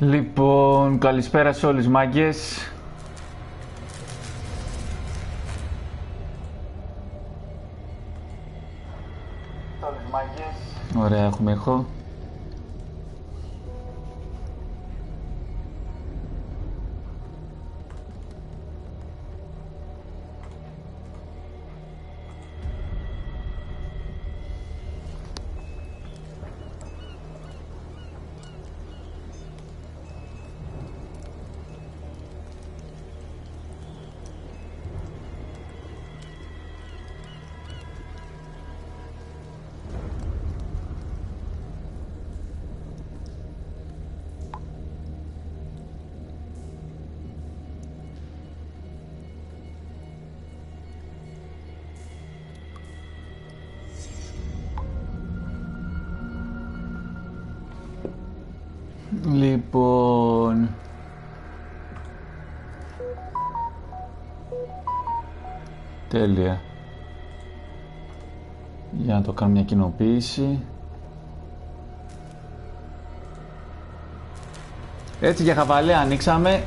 Λοιπόν, καλησπέρα σε όλους μάγκες. Ωραία, έχουμε ήχο. Λοιπόν... Τέλεια. Για να το κάνω μια κοινοποίηση. Έτσι για χαβαλέ ανοίξαμε.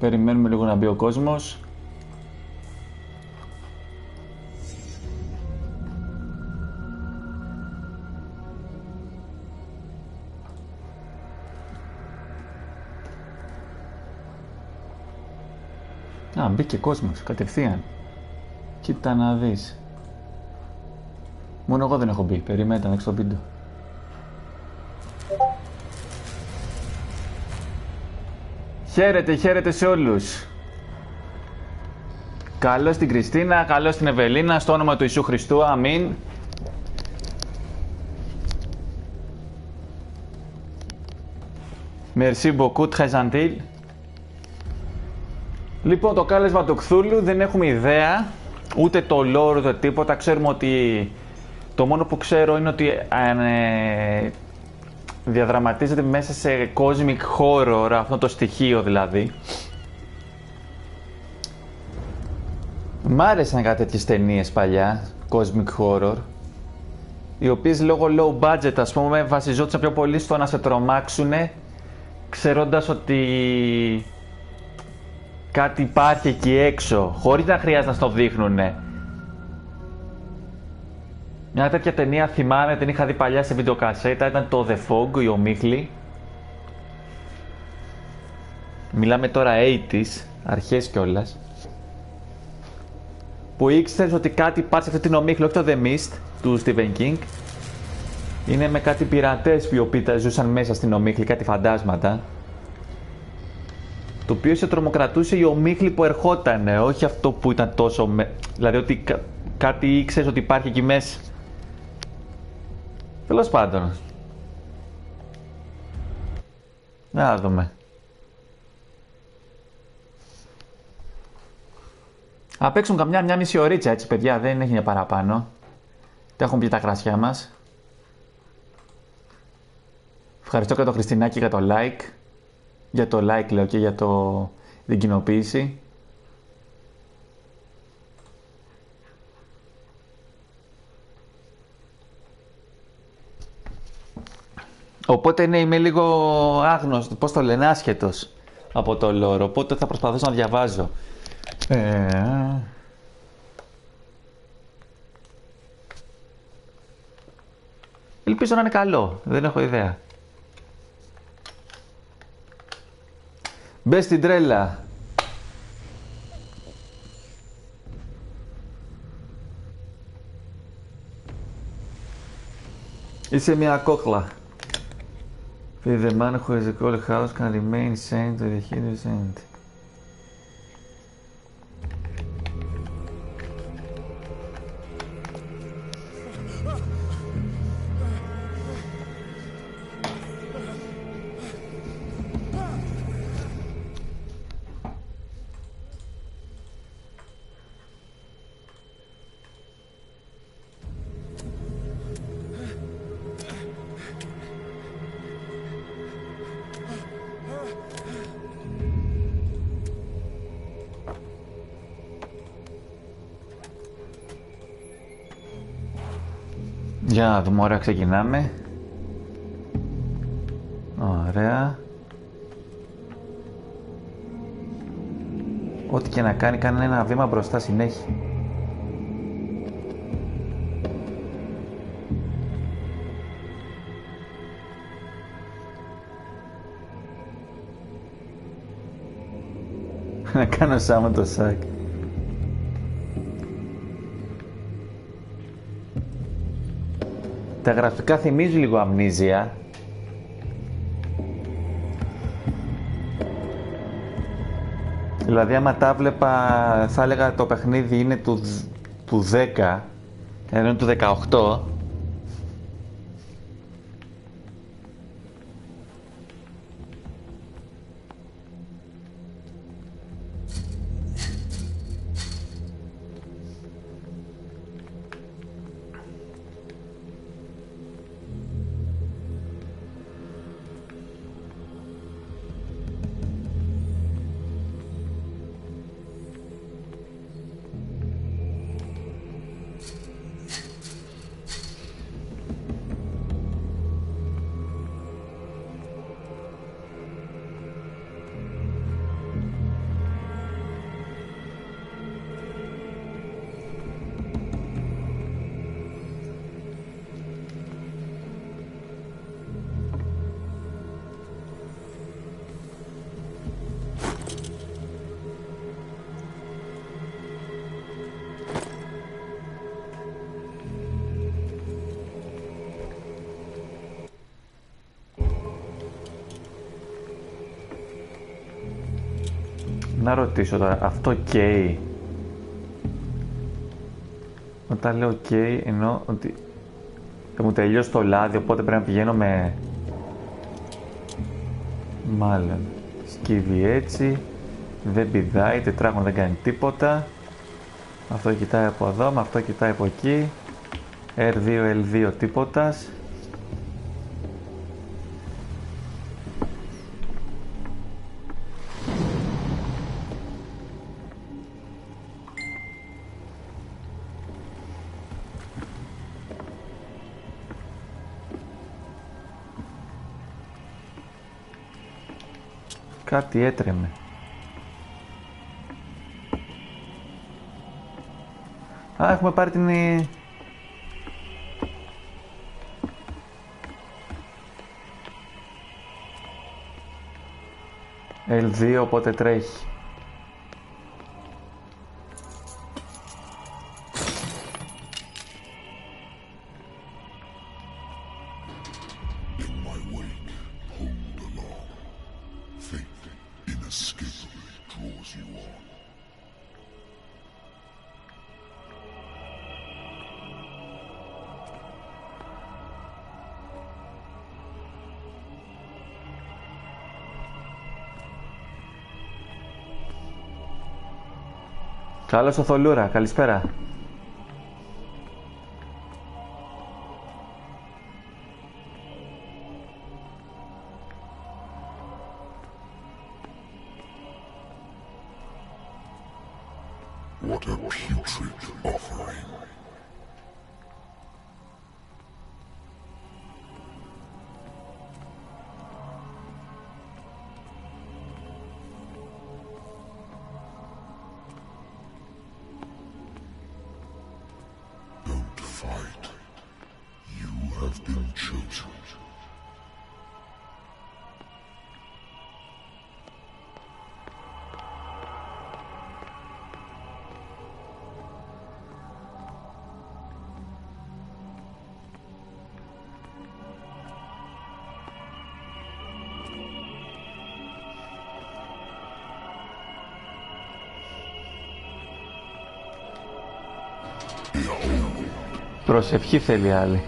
Περιμένουμε λίγο να μπει ο κόσμος. Α, μπήκε κόσμος, κατευθείαν. Κοίτα να δεις. Μόνο εγώ δεν έχω μπει, περιμένετε να ανοίξω το βίντεο. Χαίρετε, χαίρετε σε όλους. Καλώς την Κριστίνα, καλώς την Ευελίνα, στο όνομα του Ιησού Χριστού, αμήν. Merci beaucoup, très gentil. Λοιπόν, το κάλεσμα του Cthulhu δεν έχουμε ιδέα, ούτε το lore, ούτε τίποτα. Ξέρουμε ότι, το μόνο που ξέρω είναι ότι διαδραματίζεται μέσα σε cosmic horror, αυτό το στοιχείο δηλαδή. Μ' άρεσαν κάτι τέτοιες ταινίες παλιά, cosmic horror, οι οποίες λόγω low budget, ας πούμε, βασιζόντουσαν πιο πολύ στο να σε τρομάξουνε, ξέροντας ότι κάτι υπάρχει εκεί έξω, χωρίς να χρειάζεται να στο δείχνουνε. Μια τέτοια ταινία θυμάμαι, την είχα δει παλιά σε βιντεοκασέτα, ήταν το The Fog, η ομίχλη. Μιλάμε τώρα 80's, αρχές κιόλας. Που ήξερες ότι κάτι υπάρχει σε αυτή την ομίχλη, όχι το The Mist του Stephen King. Είναι με κάτι πειρατές οι οποίοι ζούσαν μέσα στην ομίχλη, κάτι φαντάσματα. Το οποίο σε τρομοκρατούσε η ομίχλη που ερχότανε, όχι αυτό που ήταν τόσο... Δηλαδή ότι κάτι ήξερες ότι υπάρχει εκεί μέσα. Τέλος πάντων. Να δούμε. Θα παίξουν μια μισή ωρίτσα έτσι παιδιά, δεν έχει παραπάνω. Τα έχουν πει τα κρασιά μας. Ευχαριστώ και το Χριστινάκη για το like. Για το like λέω και για την κοινοποίηση. Οπότε ναι, είμαι λίγο άγνωστο, πώς το λένε, άσχετος από το lore, οπότε θα προσπαθήσω να διαβάζω. Ελπίζω να είναι καλό, δεν έχω ιδέα. Μπες στην τρέλα. Είσαι μια κόκλα. The man who has a cold house can remain sane to the healer's end. Για να δούμε, ωραία, ξεκινάμε. Ωραία. Ό,τι και να κάνει, κάνει ένα βήμα μπροστά συνέχεια. Να κάνω σαν το σάκ. Τα γραφικά θυμίζουν λίγο αμνίζια. Δηλαδή άμα τα βλέπα θα έλεγα το παιχνίδι είναι του 10, ενώ είναι του 18. Να ρωτήσω τώρα, αυτό καίει? Όταν λέω καίει εννοώ ότι θα μου τελειώσει το λάδι, οπότε πρέπει να πηγαίνω με... Μάλλον σκύβει έτσι, δεν πηδάει, τετράγωνο δεν κάνει τίποτα. Αυτό κοιτάει από εδώ, με αυτό κοιτάει από εκεί. R2, L2 τίποτας. Κάτι έτρεμε. Α, έχουμε πάρει την... L2, οπότε τρέχει. Καλώς ο Θολούρα, καλησπέρα. What a putrid offering. Don't fight. You have been chosen. Προσευχή θέλει άλλη.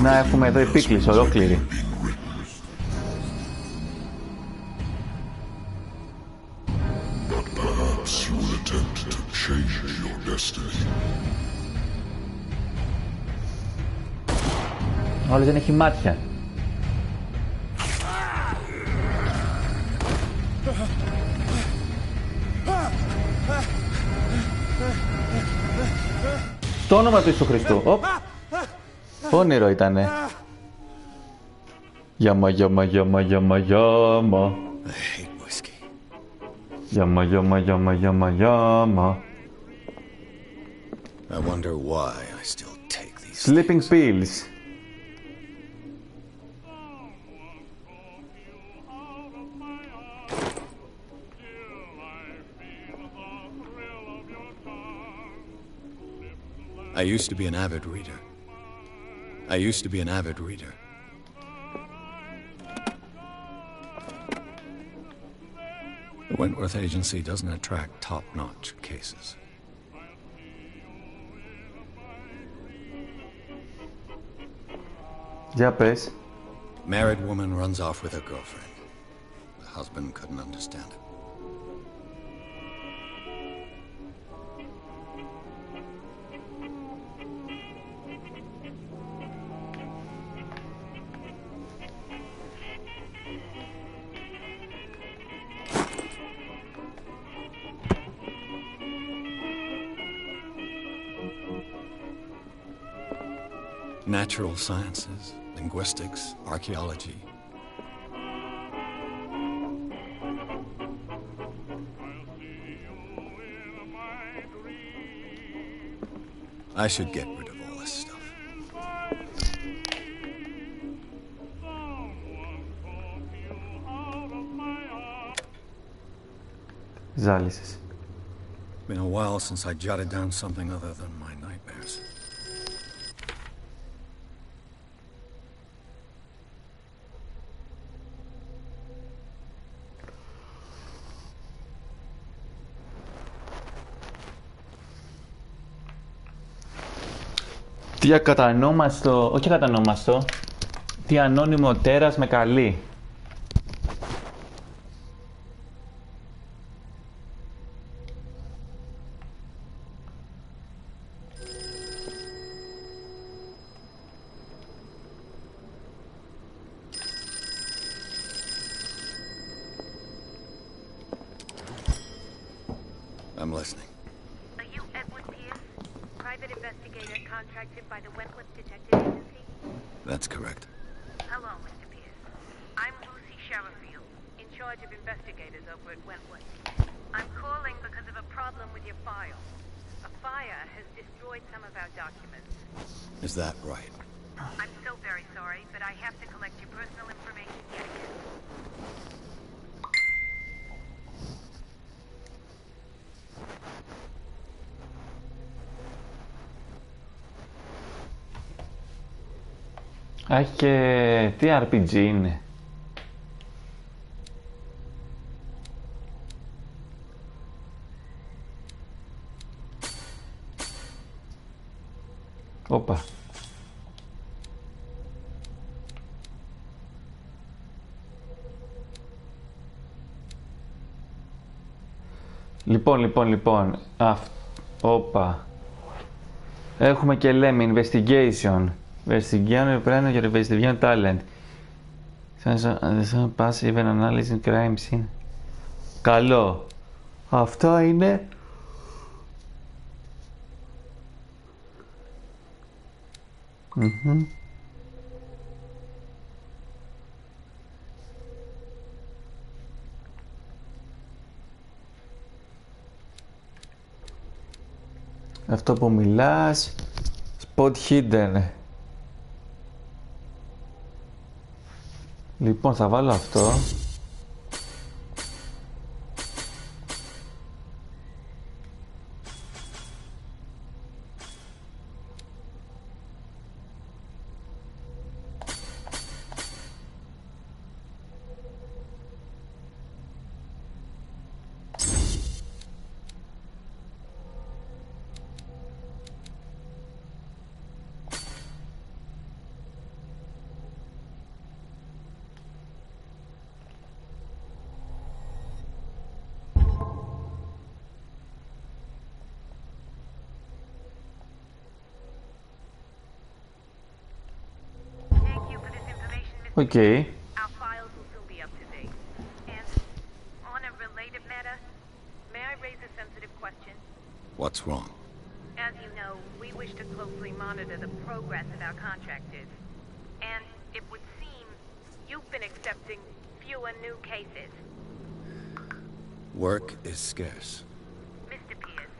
Να έχουμε εδώ επίκληση ολόκληρη. Ο άλλος δεν έχει μάτια. Στο όνομα του Ιησού Χριστού. Οπ. Όνειρο ήτανε. Γιάμα, γιάμα, γιάμα, γιάμα, γιάμα. Γιάμα, γιάμα, γιάμα, γιάμα, γιάμα. I wonder why I still take these Sleeping pills. I used to be an avid reader. The Wentworth Agency doesn't attract top-notch cases. Για πες. Married woman runs off with her girlfriend. The husband couldn't understand it. Natural sciences, linguistics, archaeology. I should get rid of all this stuff. Ζάλισες. It's been a while since I jotted down something other than my nightmares. Τι ακατανόμαστο, όχι ακατανόμαστο, τι ανώνυμο τέρας με καλεί. I'm listening. Are you Edward Pierce, private investigator contracted by the Wentworth Detective Agency? That's correct. Hello, Mr. Pierce. I'm Lucy Sherrifield, in charge of investigators over at Wentworth. I'm calling because of a problem with your file. A fire has destroyed some of our documents. Is that right? I'm so very sorry, but I have to collect your personal information yet again. Αχ, και τι RPG είναι. Όπα. Λοιπόν. Όπα. Έχουμε και λέμε investigation. Investigation plan για investigation talent. Passive analysis crime scene. Καλό. Αυτά είναι. Αυτό που μιλάς. Spot hidden. Λοιπόν, θα βάλω αυτό. Okay. Our files will still be up to date. And on a related matter, may I raise a sensitive question? What's wrong? As you know, we wish to closely monitor the progress of our contractors. And it would seem you've been accepting fewer new cases. Work is scarce. Mr. Pierce,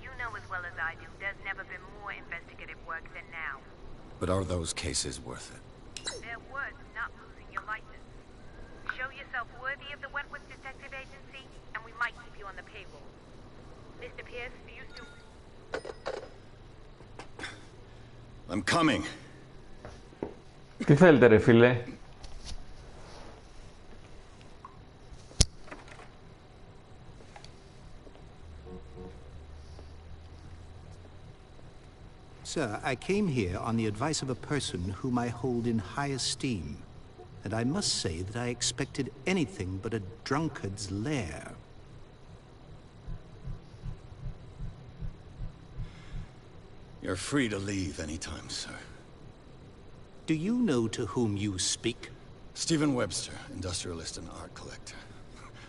you know as well as I do, there's never been more investigative work than now. But are those cases worth it? They're worth not losing your license. Show yourself worthy of the Wentworth Detective Agency, and we might keep you on the payroll. Mr. Pierce, do you still... I'm coming. Τι θέλετε ρε φίλε? Sir, I came here on the advice of a person whom I hold in high esteem, and I must say that I expected anything but a drunkard's lair. You're free to leave anytime, sir. Do you know to whom you speak? Stephen Webster, industrialist and art collector.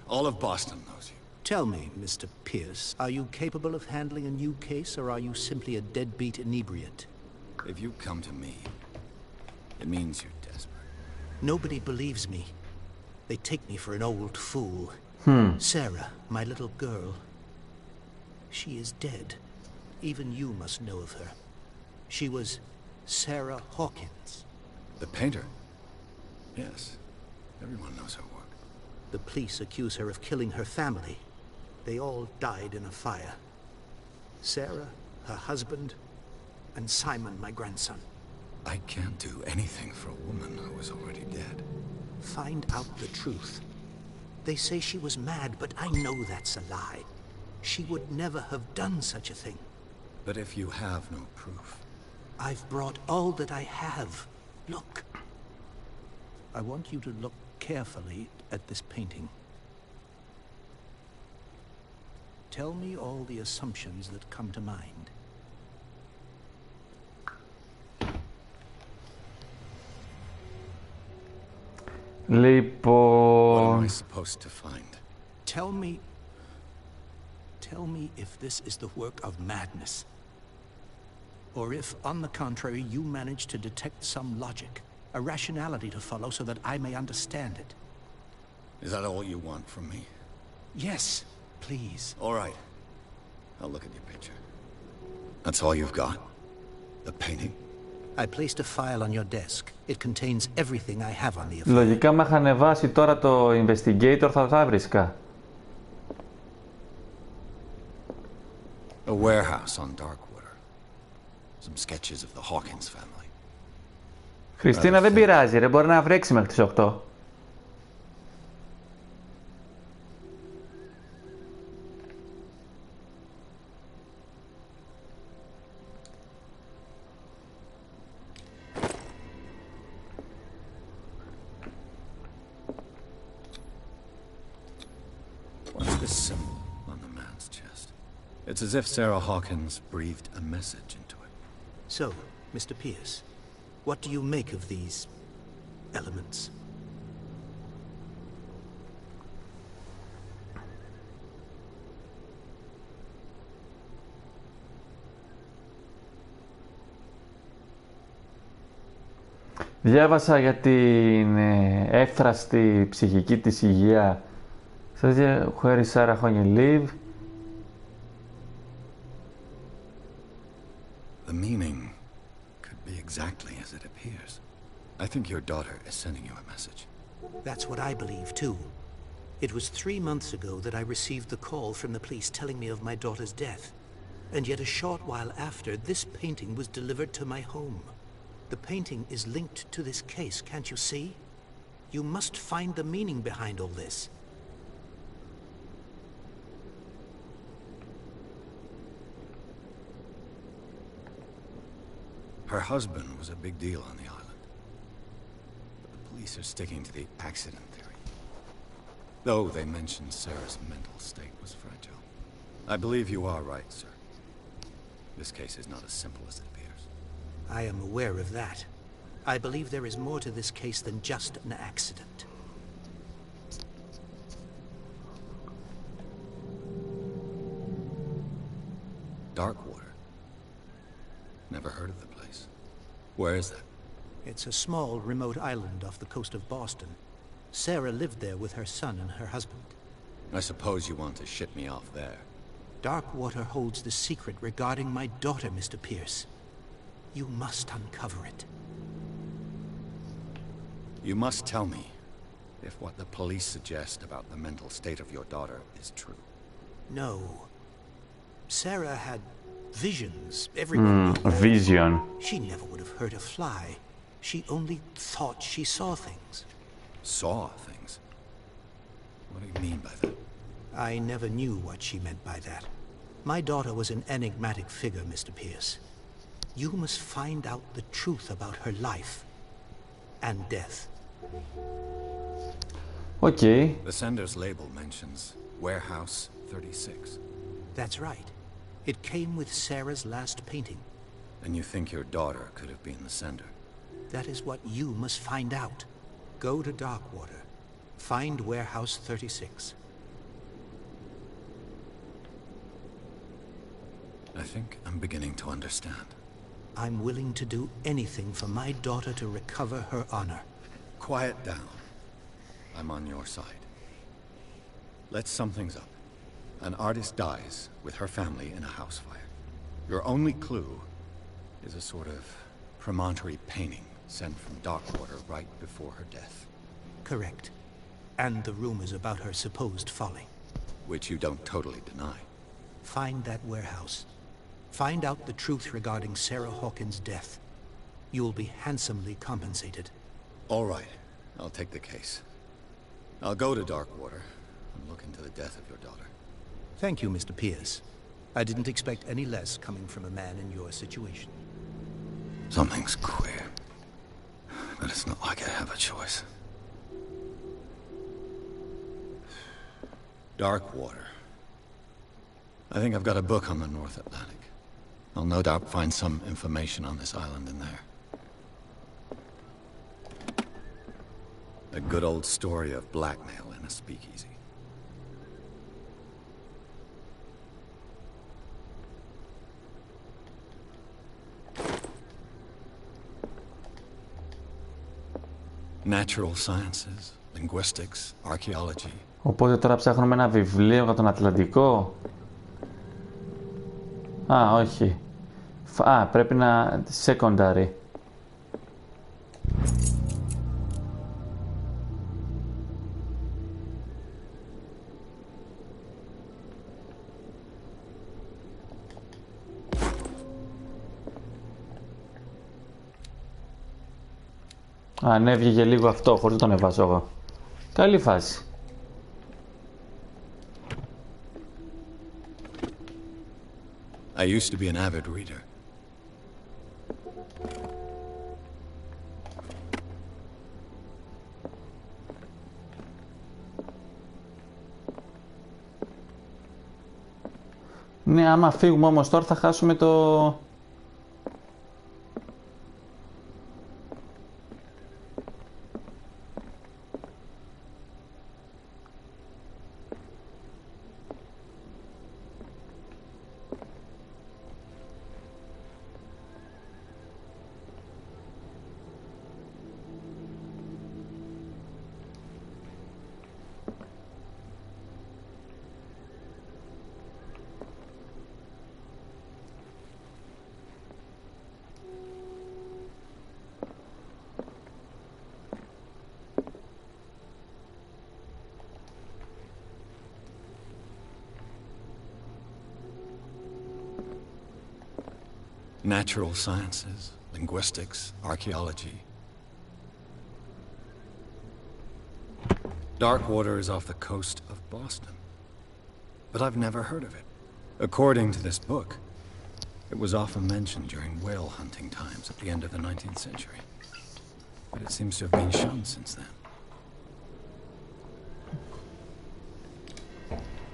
All of Boston knows you. Tell me, Mr. Pierce, are you capable of handling a new case, or are you simply a deadbeat inebriate? If you come to me, it means you're desperate. Nobody believes me. They take me for an old fool. Sarah, my little girl, she is dead. Even you must know of her. She was Sarah Hawkins. The painter? Yes. Everyone knows her work. The police accuse her of killing her family. They all died in a fire. Sarah, her husband, and Simon, my grandson. I can't do anything for a woman who is already dead. Find out the truth. They say she was mad, but I know that's a lie. She would never have done such a thing. But if you have no proof... I've brought all that I have. Look. I want you to look carefully at this painting. Tell me all the assumptions that come to mind. What am I supposed to find? Tell me if this is the work of madness. Or if, on the contrary, you manage to detect some logic, a rationality to follow so that I may understand it. Is that all you want from me? Yes, please. All right. I'll look at your picture. That's all you've got? The painting? I placed a file on your desk. It contains everything I have on the affair. Λογικά με είχαν ανεβάσει τώρα το Investigator θα τα βρίσκα. A warehouse on Darkwater. Some sketches of the Hawkins family. Χριστίνα δεν πειράζει ρε, μπορεί να βρέξει μέχρι τις 8. What's this symbol on the man's chest? It's as if Sarah Hawkins breathed a message into it. So, Mr. Pierce, what do you make of these elements? Διάβασα για την εύθραστη ψυχική της υγεία. Says where is Sarah when you live? The meaning could be exactly as it appears. I think your daughter is sending you a message. That's what I believe, too. It was 3 months ago that I received the call from the police telling me of my daughter's death. And yet a short while after, this painting was delivered to my home. The painting is linked to this case, can't you see? You must find the meaning behind all this. Her husband was a big deal on the island. But the police are sticking to the accident theory. Though they mentioned Sarah's mental state was fragile. I believe you are right, sir. This case is not as simple as it appears. I am aware of that. I believe there is more to this case than just an accident. Darkwater. Never heard of the place. Where is that? It's a small, remote island off the coast of Boston. Sarah lived there with her son and her husband. I suppose you want to ship me off there. Darkwater holds the secret regarding my daughter, Mr. Pierce. You must uncover it. You must tell me if what the police suggest about the mental state of your daughter is true. No. Sarah had visions. Everyone knew. Vision. She never would have hurt a fly. She only thought she saw things. Saw things? What do you mean by that? I never knew what she meant by that. My daughter was an enigmatic figure, Mr. Pierce. You must find out the truth about her life and death. Okay. The sender's label mentions Warehouse 36. That's right. It came with Sarah's last painting. And you think your daughter could have been the sender? That is what you must find out. Go to Darkwater. Find Warehouse 36. I think I'm beginning to understand. I'm willing to do anything for my daughter to recover her honor. Quiet down. I'm on your side. Let's sum things up. An artist dies with her family in a house fire. Your only clue is a sort of promontory painting sent from Darkwater right before her death. Correct. And the rumors about her supposed folly. Which you don't totally deny. Find that warehouse. Find out the truth regarding Sarah Hawkins' death. You'll be handsomely compensated. All right. I'll take the case. I'll go to Darkwater and look into the death of your daughter. Thank you, Mr. Pierce. I didn't expect any less coming from a man in your situation. Something's queer. But it's not like I have a choice. Darkwater. I think I've got a book on the North Atlantic. I'll no doubt find some information on this island in there. A good old story of blackmail in a speakeasy. Natural sciences, linguistics, archaeology. Οπότε τώρα ψάχνουμε ένα βιβλίο για τον Ατλαντικό. Α, όχι. Α, πρέπει να... secondary. Α, ναι, βγήκε λίγο αυτό, χωρίς να τον εβάζω εγώ. Καλή φάση. I used to be an avid reader. Ναι, άμα φύγουμε όμως τώρα θα χάσουμε το... Natural sciences, linguistics, archaeology. Darkwater is off the coast of Boston. But I've never heard of it. According to this book, it was often mentioned during whale hunting times at the end of the 19th century. But it seems to have been shunned since then.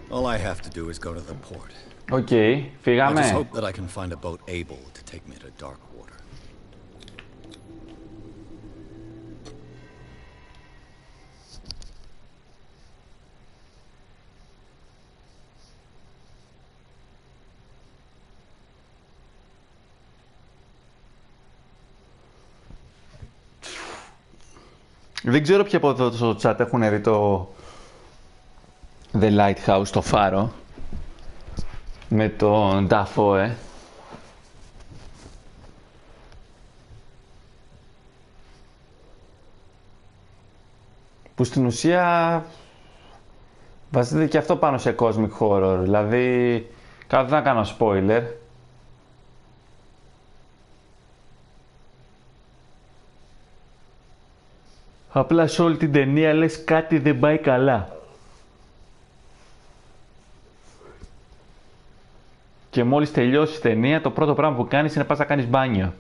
All I have to do is go to the port. Οκ, φύγαμε. I just hope that I can find a boat able to take me to Darkwater. Δεν ξέρω ποιοι από εδώ στο chat έχουν δει το The Lighthouse, το φάρο, με τον Dafoe. Που στην ουσία βασίζεται και αυτό πάνω σε cosmic horror. Δηλαδή, καλά δεν θα κάνω spoiler. Απλά σε όλη την ταινία λες κάτι δεν πάει καλά. Και μόλις τελειώσει η ταινία, το πρώτο πράγμα που κάνεις είναι πας να κάνεις μπάνιο.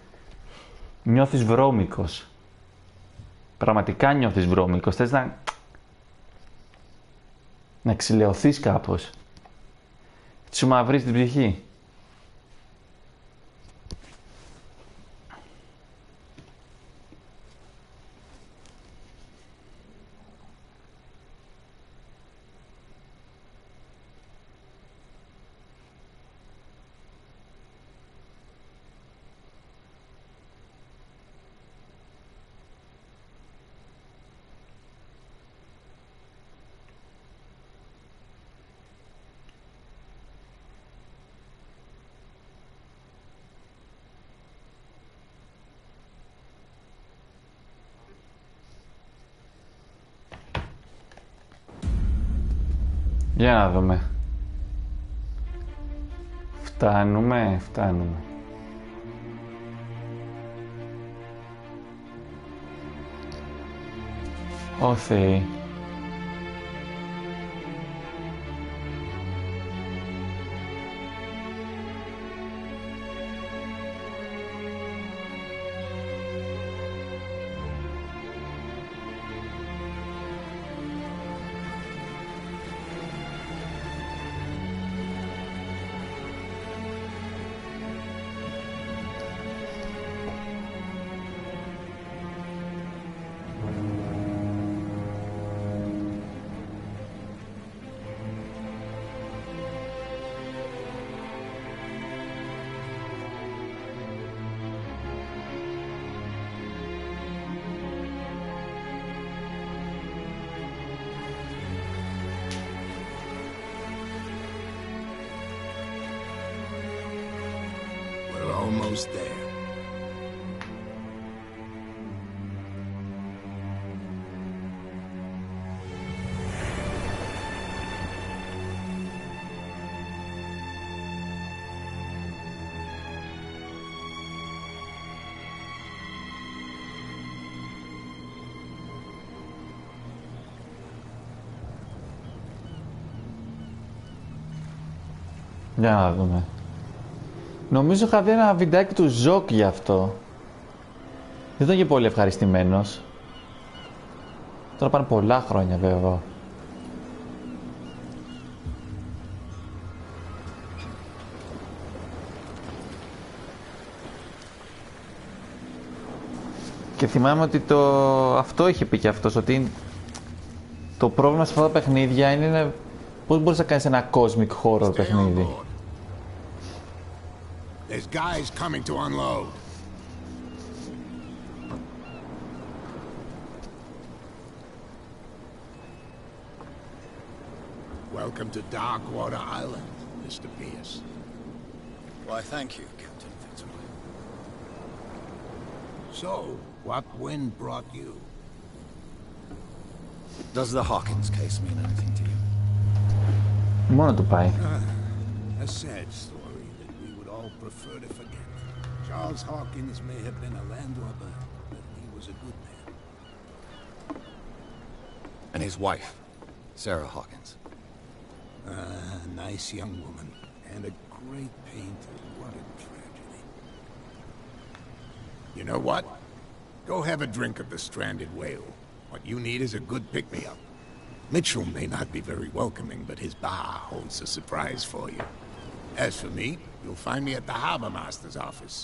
Νιώθεις βρώμικος. Πραγματικά νιώθεις βρώμικος. Θες να ξυλαιωθείς κάπως. Σου μαυρείς την ψυχή. Για να δούμε. Φτάνουμε. Ω Θεοί. Almost there. Για να δούμε. Νομίζω είχα δει ένα βιντεάκι του Ζοκ γι' αυτό. Δεν ήταν και πολύ ευχαριστημένος. Τώρα πάνε πολλά χρόνια βέβαια. Και θυμάμαι ότι αυτό είχε πει και αυτός, ότι το πρόβλημα σε αυτά τα παιχνίδια είναι πώς μπορείς να κάνεις ένα cosmic horror παιχνίδι. There's guys coming to unload. Welcome to Darkwater Island, Mr. Pierce. Why, thank you, Captain Fitzroy. So, what wind brought you? Does the Hawkins case mean anything to you? Μόνο του πάει. A sad story that we would all prefer to forget. Charles Hawkins may have been a land robber, but he was a good man. And his wife, Sarah Hawkins. A nice young woman, and a great painter. What a tragedy. You know what? Go have a drink of the stranded whale. What you need is a good pick-me-up. Mitchell may not be very welcoming, but his bar holds a surprise for you. As for me, you'll find me at the Harbor Master's office.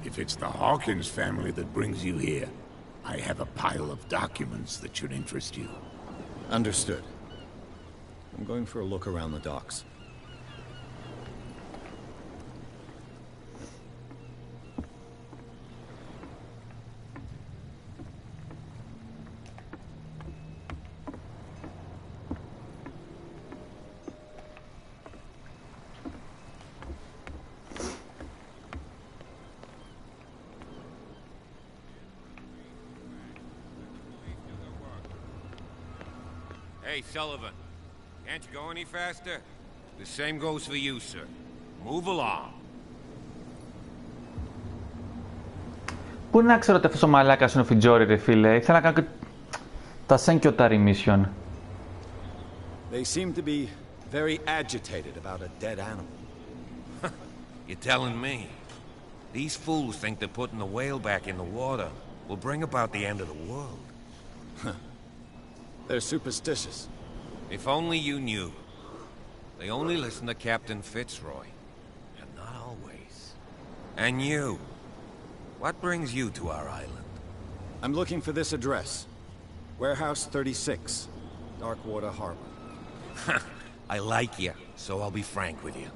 If it's the Hawkins family that brings you here, I have a pile of documents that should interest you. Understood. I'm going for a look around the docks. Hey, Sullivan. Can't you go any faster? The same goes for you, sir. Move along. Πού να ξέρω ότι αυτός ο μαλάκας είναι ο Φιτζόρι, ρε φίλε. Ήθελα να κάνω τα Σένκιοτάρι mission. They seem to be very agitated about a dead animal. You're telling me? These fools think that putting the whale back in the water will bring about the end of the world. They're superstitious. If only you knew. They only listen to Captain Fitzroy. And not always. And you. What brings you to our island? I'm looking for this address. Warehouse 36, Darkwater Harbor. I like you, so I'll be frank with you.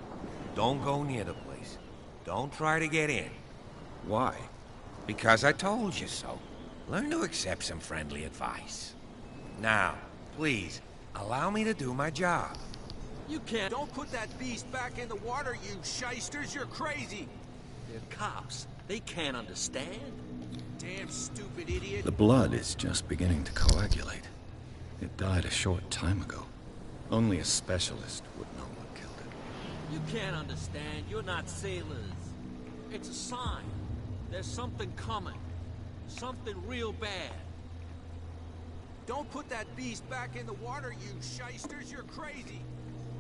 Don't go near the place. Don't try to get in. Why? Because I told you so. Learn to accept some friendly advice. Now, please, allow me to do my job. You can't. Don't put that beast back in the water, you shysters. You're crazy. They're cops. They can't understand. Damn stupid idiot. The blood is just beginning to coagulate. It died a short time ago. Only a specialist would know what killed it. You can't understand. You're not sailors. It's a sign. There's something coming. Something real bad. Don't put that beast back in the water, you shysters. You're crazy.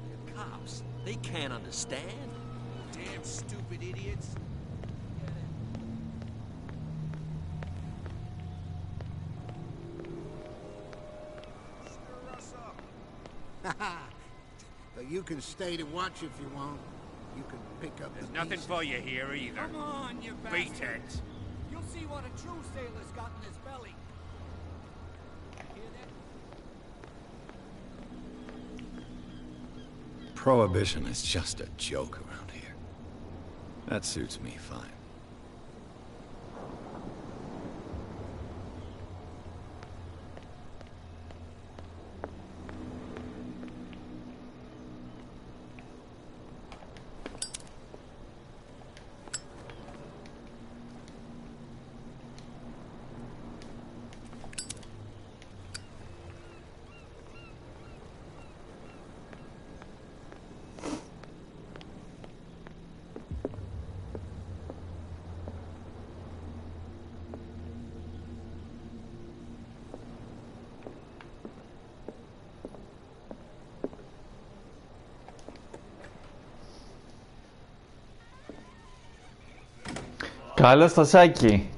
They're cops. They can't understand. Damn stupid idiots. But you can stay to watch if you want. You can pick up There's the nothing pieces. for you here either. Come on, you Beatheads. You'll see what a true sailor's got in his belly. Hear that? Prohibition is just a joke around here. That suits me fine. Καλώς το σάκι.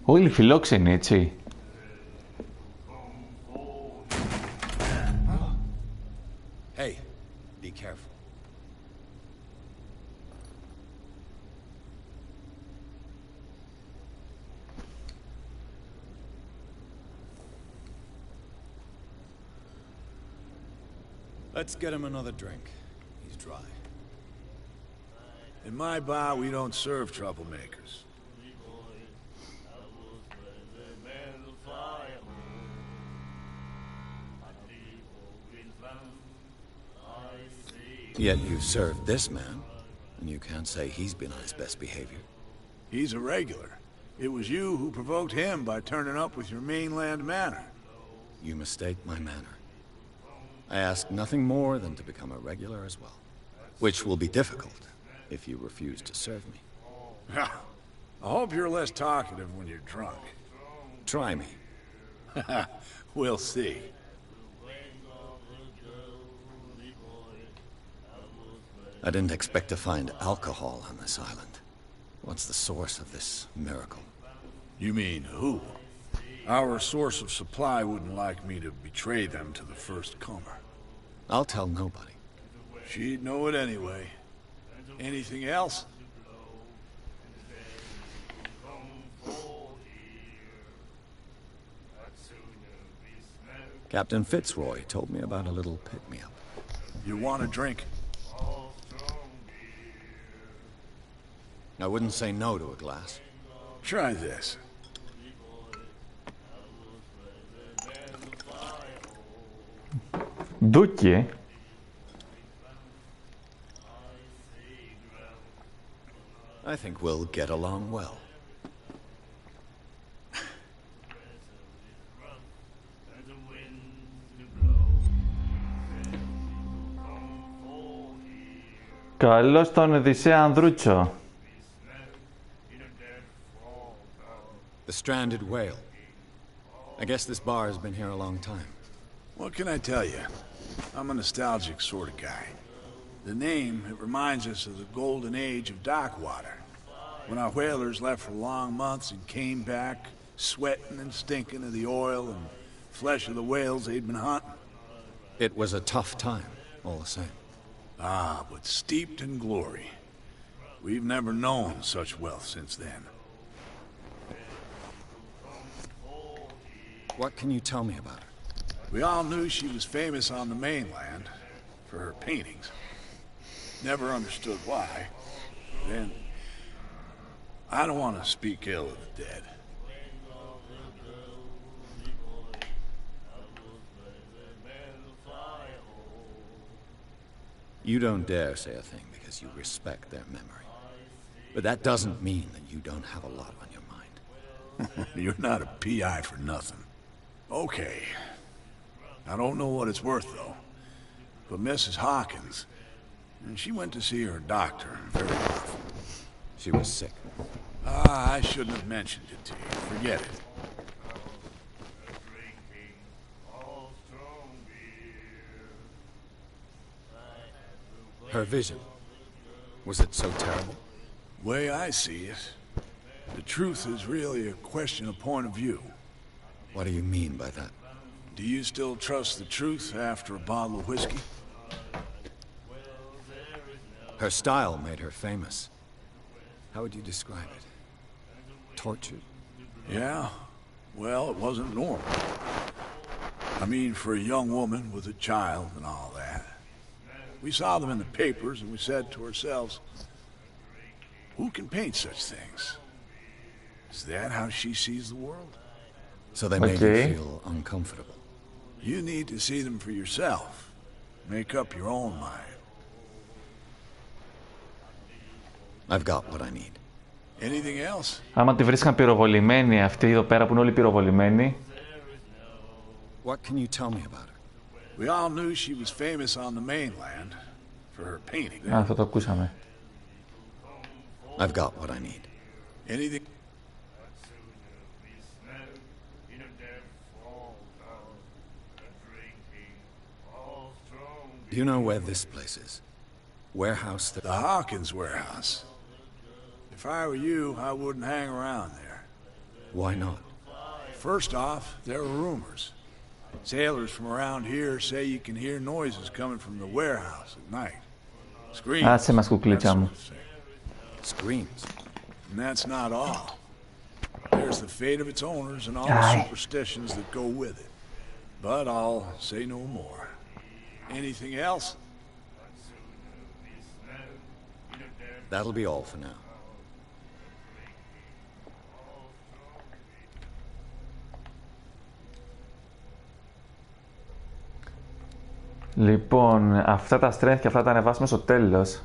Όλοι φιλόξενοι, έτσι. Hey, be careful. Let's get him another drink. He's dry. In my bar, we don't serve troublemakers. Yet you've served this man, and you can't say he's been on his best behavior. He's a regular. It was you who provoked him by turning up with your mainland manner. You mistake my manner. I ask nothing more than to become a regular as well. Which will be difficult if you refuse to serve me. I hope you're less talkative when you're drunk. Try me. We'll see. I didn't expect to find alcohol on this island. What's the source of this miracle? You mean who? Our source of supply wouldn't like me to betray them to the first comer. I'll tell nobody. She'd know it anyway. Anything else? Captain Fitzroy told me about a little pick-me-up. You want a drink? I wouldn't say no to a glass. Try this. Ντούκι, I think we'll get along well. Καλώς τον Οδυσσέα Ανδρούτσο. The stranded whale. I guess this bar has been here a long time. What can I tell you? I'm a nostalgic sort of guy. The name, it reminds us of the golden age of dockwater. When our whalers left for long months and came back, sweating and stinking of the oil and flesh of the whales they'd been hunting. It was a tough time, all the same. Ah, but steeped in glory. We've never known such wealth since then. What can you tell me about her? We all knew she was famous on the mainland for her paintings. Never understood why. Then, I don't want to speak ill of the dead. You don't dare say a thing because you respect their memory. But that doesn't mean that you don't have a lot on your mind. You're not a PI for nothing. Okay. I don't know what it's worth, though. But Mrs. Hawkins, she went to see her doctor very often. She was sick. Ah, I shouldn't have mentioned it to you. Forget it. Her vision. Was it so terrible? Way I see it, the truth is really a question of point of view. What do you mean by that? Do you still trust the truth after a bottle of whiskey? Her style made her famous. How would you describe it? Tortured? Yeah? Well, it wasn't normal. I mean, for a young woman with a child and all that. We saw them in the papers and we said to ourselves, who can paint such things? Is that how she sees the world? So they made you feel uncomfortable. You need to see them for yourself. Make up your own mind. I've got what I need. Anything else? Άμα τη βρίσκαν πυροβολημένη αυτή εδώ πέρα που είναι όλοι πυροβολημένοι. What can you tell me about her? We all knew she was famous on the mainland for her painting. Α, αυτό το ακούσαμε. I've got what I need. Anything? Do you know where this place is? Warehouse The Hawkins warehouse. If I were you, I wouldn't hang around there. Why not? First off, there are rumors. Sailors from around here say you can hear noises coming from the warehouse at night. Screams. Άσε μας κουκλίτσα μου. Screams. And that's not all. There's the fate of its owners and all the superstitions that go with it. But I'll say no more. Anything else? That'll be all for now. Λοιπόν, αυτά τα strength και αυτά τα ανεβάσουμε στο τέλος.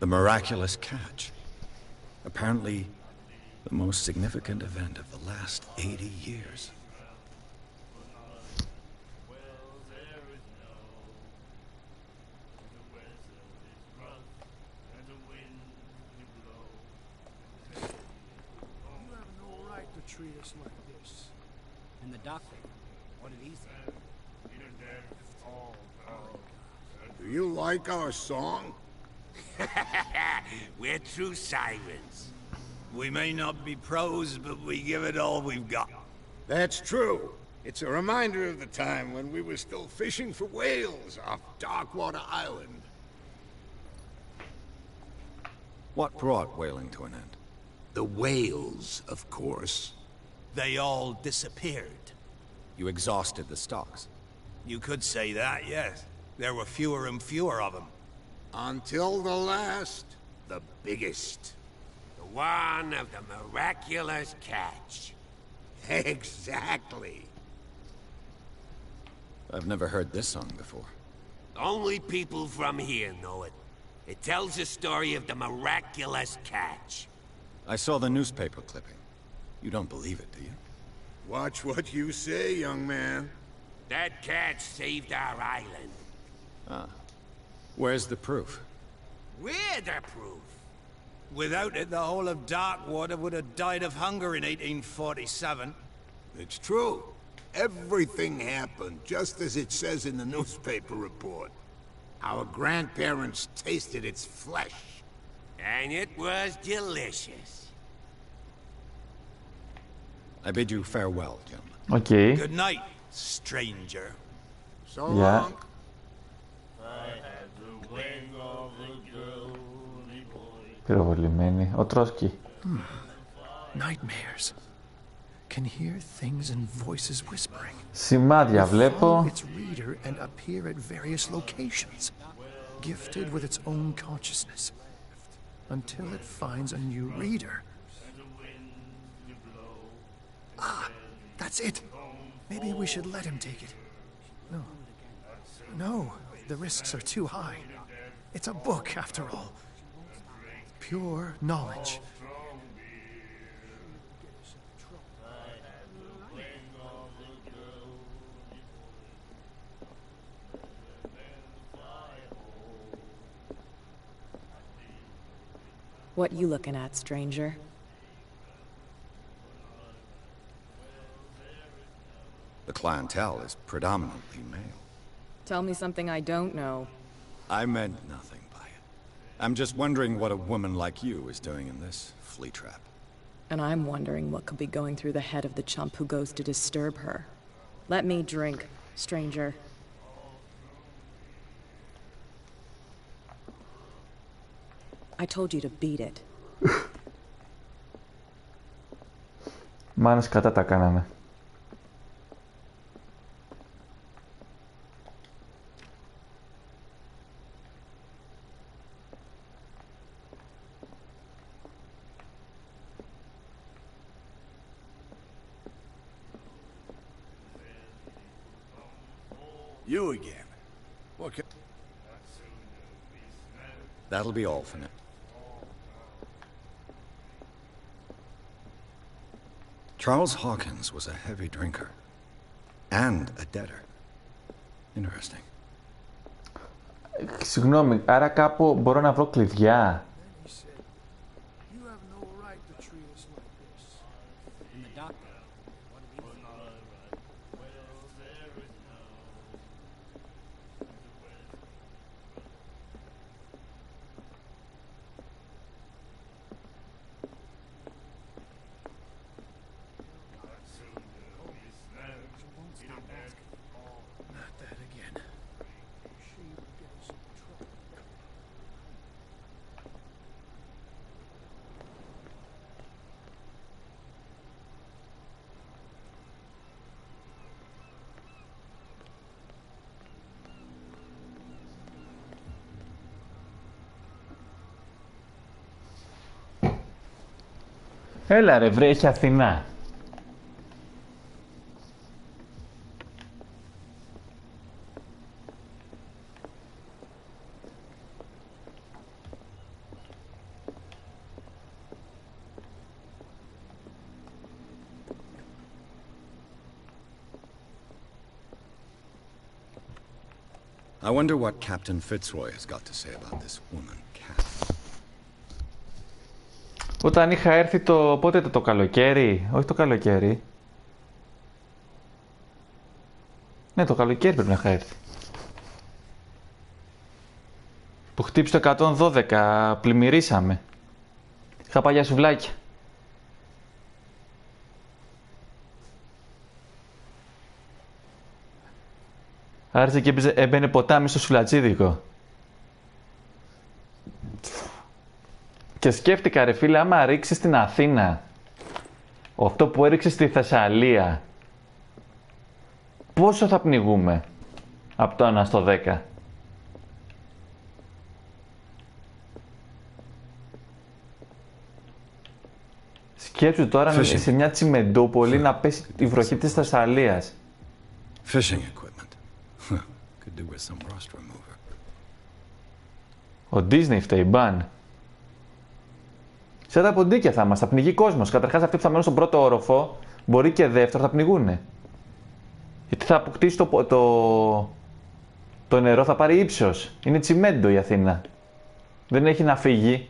The miraculous catch. Apparently, the most significant event of the last 80 years. You have no right to treat us like this. And the doctor, what did he say? Do you like our song? We're true sirens. We may not be pros, but we give it all we've got. That's true. It's a reminder of the time when we were still fishing for whales off Darkwater Island. What brought whaling to an end? The whales, of course. They all disappeared. You exhausted the stocks. You could say that, yes. There were fewer and fewer of them. Until the last, the biggest. The one of the miraculous catch. Exactly. I've never heard this song before. Only people from here know it. It tells the story of the miraculous catch. I saw the newspaper clipping. You don't believe it, do you? Watch what you say, young man. That catch saved our island. Ah. Where's the proof? We're the proof. Without it, the whole of Darkwater would have died of hunger in 1847. It's true. Everything happened just as it says in the newspaper report. Our grandparents tasted its flesh. And it was delicious. I bid you farewell, gentlemen. Okay. Good night, stranger. So long. Πυροβολημένη. Ο Τρόσκι. Nightmares. Can hear things and voices whispering. Σημάδια βλέπω. Its reader and appear at various locations, gifted with its own consciousness, until it finds a new reader. Ah, that's it. Maybe we should let him take it. No. No, the risks are too high. It's a book, after all. Pure knowledge. What you looking at, stranger? The clientele is predominantly male. Tell me something I don't know. I meant nothing by it. I'm just wondering what a woman like you is doing in this flea trap. And I'm wondering what could be going through the head of the chump who goes to disturb her. Let me drink, stranger. I told you to beat it. Μάνες κατά τα κάνανε. You again. What can... That'll be all for now. Charles Hawkins was a heavy drinker. And a debtor. Interesting. Συγγνώμη, άρα κάπου μπορώ να βρω κλειδιά. You have no right to treat us like this. And the doctor, what did he say? Not that again. She would get us in trouble. Έλα ρε βρέχει Αθηνά. I wonder what Captain Fitzroy has got to say about this woman, Cat. Όταν είχα έρθει πότε ήταν το καλοκαίρι, όχι το καλοκαίρι. Ναι, το καλοκαίρι πρέπει να είχα έρθει. Που χτύπησε το 112, πλημμυρίσαμε. Είχα παλιά σουβλάκια. Άρχισε και έμπαινε ποτάμι στο σουλατσίδικο. Και σκέφτηκα ρε φίλε, άμα ρίξει στην Αθήνα αυτό που έριξε στη Θεσσαλία, πόσο θα πνιγούμε από το 1 στο 10? Σκέψου τώρα σε μια τσιμεντούπολη να πέσει η βροχή της Θεσσαλίας. Fishing equipment. Could do with some rust remover. Ο Disney φταίει, μπαν. Σε τα ποντίκια θα μας, θα πνιγεί κόσμος. Καταρχάς αυτοί που θα μένουν στον πρώτο όροφο, μπορεί και δεύτερο, θα πνιγούνε. Γιατί θα αποκτήσει το νερό, θα πάρει ύψος. Είναι τσιμέντο η Αθήνα. Δεν έχει να φύγει.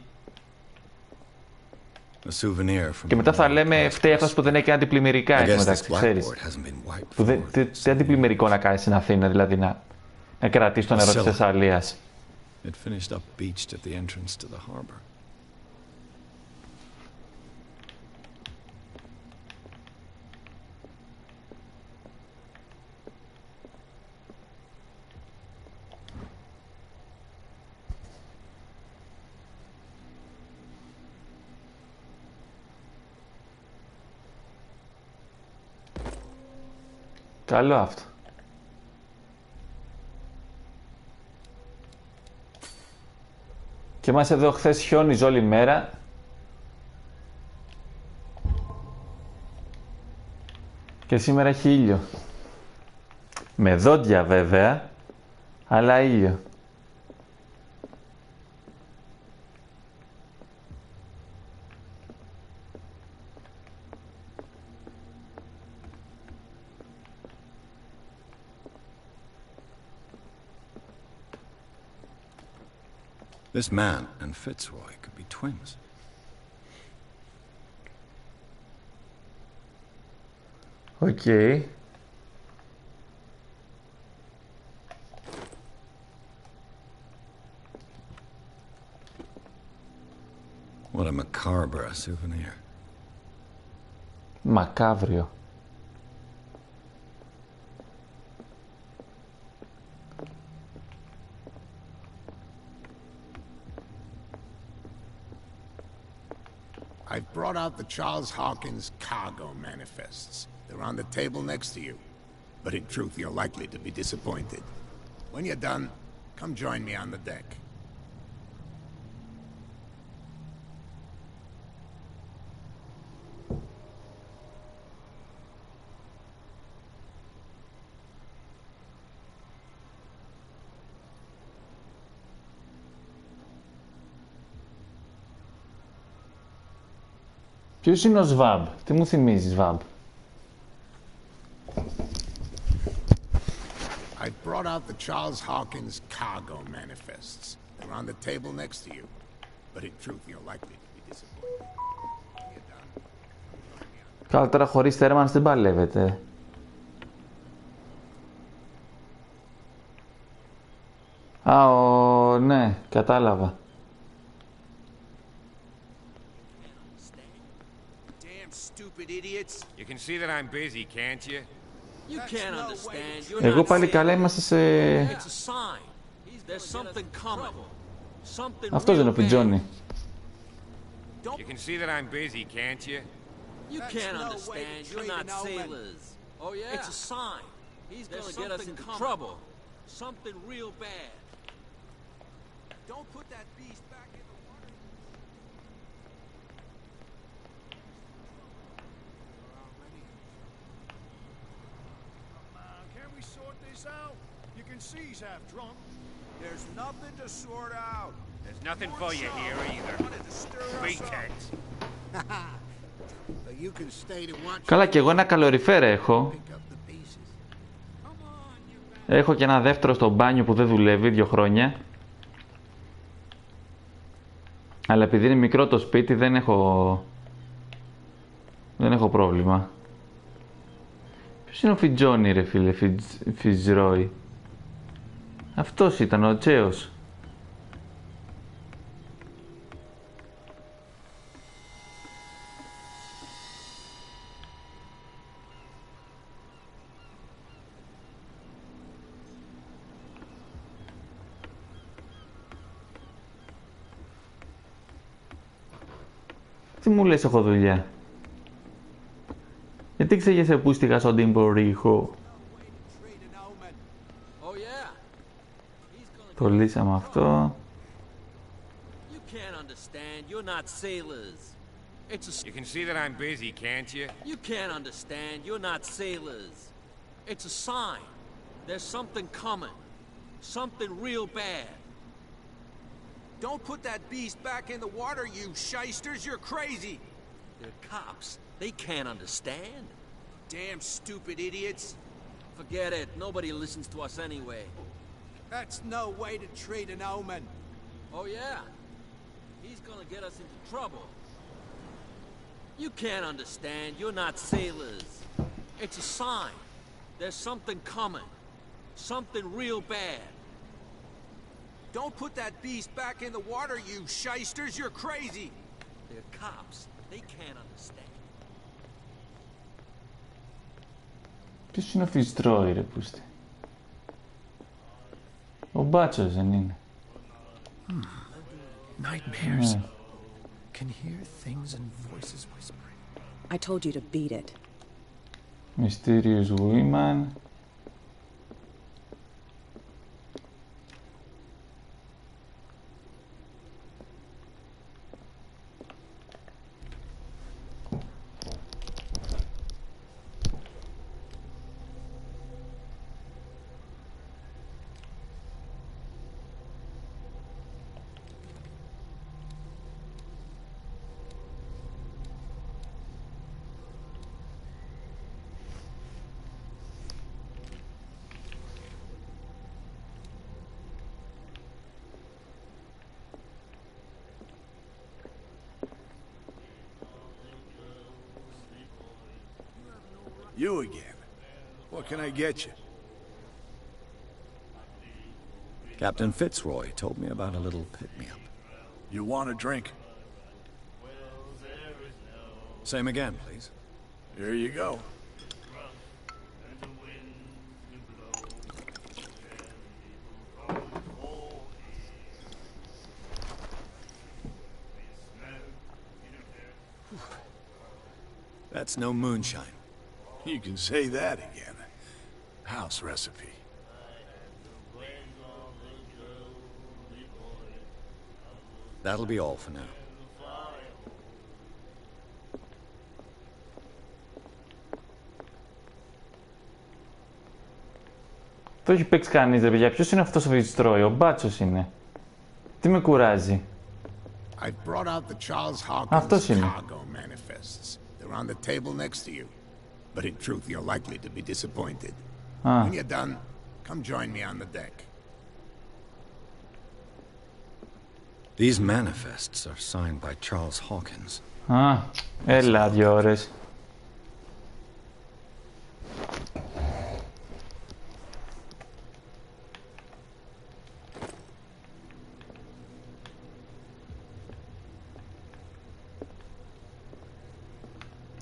Και μετά θα λέμε φταίει αυτός που δεν έχει αντιπλημμυρικά, έτσι μεταξύ, ξέρεις. Τι αντιπλημμυρικό να κάνεις στην Αθήνα, δηλαδή να κρατήσει το νερό της Θεσσαλίας. Καλό αυτό. Και μας εδώ χθες χιόνιζε όλη μέρα. Και σήμερα έχει ήλιο. Με δόντια βέβαια, αλλά ήλιο. This man and Fitzroy could be twins. Okay. What a macabre souvenir. Μακάβριο. I've brought out the Charles Hawkins cargo manifests. They're on the table next to you. But in truth, you're likely to be disappointed. When you're done, come join me on the deck. Ποιος είναι ο Σβάμπ? Τι μου θυμίζει, Σβάμπ? I brought out the Charles Hawkins cargo manifests. They're on the table next to you. But in truth, you're likely to be disappointed. When you're done, come join me on the deck. Καλά, τώρα χωρίς Θέρμανς δεν παλεύεται. Ναι, κατάλαβα. You can see that I'm busy, can't you? You can't understand. You're Εγώ not πάλι sailors. καλά είμαστε σε... It's a sign. There's something coming. Something Αυτός δεν real είναι ο Πιτζόνι. You can see that I'm busy, can't you? You can't understand. You're not sailors. Oh yeah. It's a sign. He's gonna get us into trouble. Something real bad. Don't put that beast back in the water. Can't we sort this out? You can see he's half drunk. There's nothing to sort out. There's nothing for you here either. Pretense. So you can stay to watch. Καλά, και εγώ ένα καλοριφέρ έχω. Έχω και ένα δεύτερο στο μπάνιο που δεν δουλεύει 2 χρόνια. Αλλά επειδή είναι μικρό το σπίτι δεν έχω πρόβλημα. Ποιος είναι ο Φιτζόνι ρε φίλε, Φιτζρόι? Αυτός ήταν ο Τσέος. τι μου λες έχω δουλειά? Γιατί ξεγέσαι που στήκα στον τυμπορύχο? Το λύσαμε αυτό. You can see that I'm busy, can't you? You can't understand. You're not sailors. It's a sign. There's something coming. Something real bad. Don't put that beast back in the water, you shysters. You're crazy. They're cops. They can't understand. Damn stupid idiots. Forget it. Nobody listens to us anyway. That's no way to treat an omen. Oh, yeah? He's gonna get us into trouble. You can't understand. You're not sailors. It's a sign. There's something coming. Something real bad. Don't put that beast back in the water, you shysters. You're crazy. They're cops. They can't understand. Ποιος είναι ο Φιστρόι, ρε πούστη? Ο μπάτσος δεν είναι? Nightmares. Can hear things and voices whispering. I told you to beat it. Mysterious woman. You again. What can I get you? Captain Fitzroy told me about a little pick-me-up. You want a drink? Same again, please. Here you go. That's no moonshine. You can say that again. House recipe. That'll be all for now. Το έχει παίξει κανείς, ρε παιδιά. Ποιος είναι αυτός ο Φιστρόι? Ο μπάτσος είναι. Τι με κουράζει? I've brought out the Charles Hawkins Αυτός είναι. cargo manifests. They're on the table next to you. But in truth, you're likely to be disappointed. When you're done, come join me on the deck. These manifests are signed by Charles Hawkins. Έλα 2 ώρες.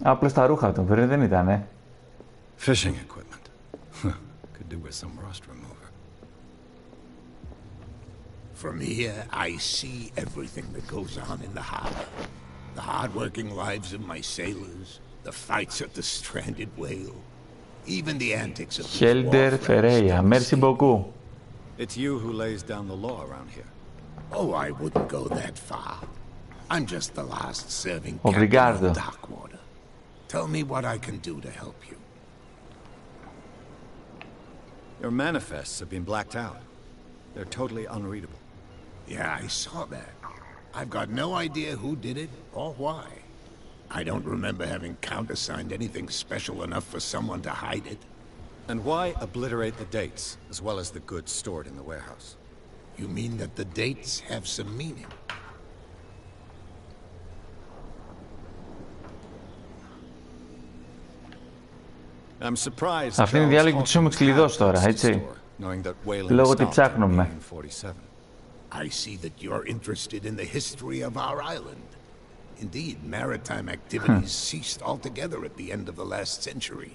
Απλώς τα ρούχα του, δεν ήτανε? Fishing equipment. Could do with some rust remover. From here, I see everything that goes on in the harbor. The hard-working lives of my sailors, the fights at the stranded whale, even the antics of these Helder Ferreira, merci beaucoup. It's you who lays down the law around here. Oh, I wouldn't go that far. I'm just the last serving Obrigado. captain of Darkwater. Tell me what I can do to help you. Your manifests have been blacked out. They're totally unreadable. Yeah, I saw that. I've got no idea who did it or why. I don't remember having countersigned anything special enough for someone to hide it. And why obliterate the dates, as well as the goods stored in the warehouse? You mean that the dates have some meaning? I'm surprised. Αυτή είναι η διάλογη που τους έχουμε κλειδώσει τώρα, έτσι. Λόγω ότι ψάχνουμε. I see that you're interested in the history of our island. Indeed, maritime activities ceased altogether at the end of the last century.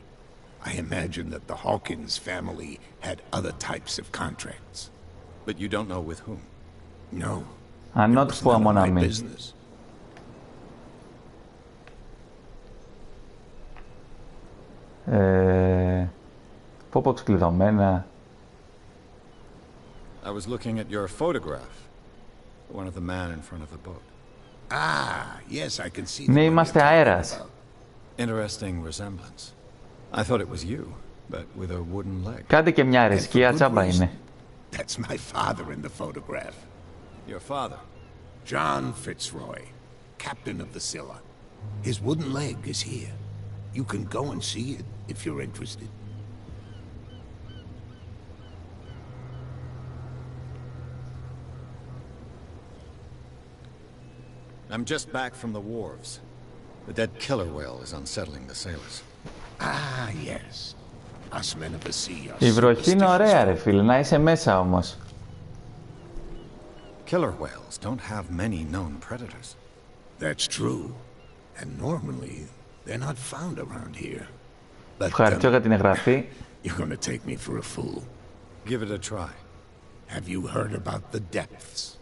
I imagine that the Hawkins family had other types of contracts. But you don't know with whom? No. Not for my mon ami. business. Πω ξεκλειδωμένα. I was looking at your photograph. One of the man in front of the boat. Ah, yes, I can see. Ναι, είμαστε αέρας. Interesting resemblance. I thought it was you, but with a wooden leg. Κάντε και μια αρεσκία, τσάμπα είναι. That's my father in the photograph. Your father? John Fitzroy, captain of the Scylla. His wooden leg is here. You can go and see it if you're interested. I'm just back from the wharves. The dead killer whale is unsettling the sailors. Ah, yes. Us men of the sea are Η βροχή είναι ωραία, ρε φίλε, να είσαι μέσα όμως. Killer whales don't have many known predators. That's true. And normally, they're not found around here. But, Ευχαριστώ για την εγγραφή. You're gonna take me for a fool. Give it a try. Have you heard about the depths?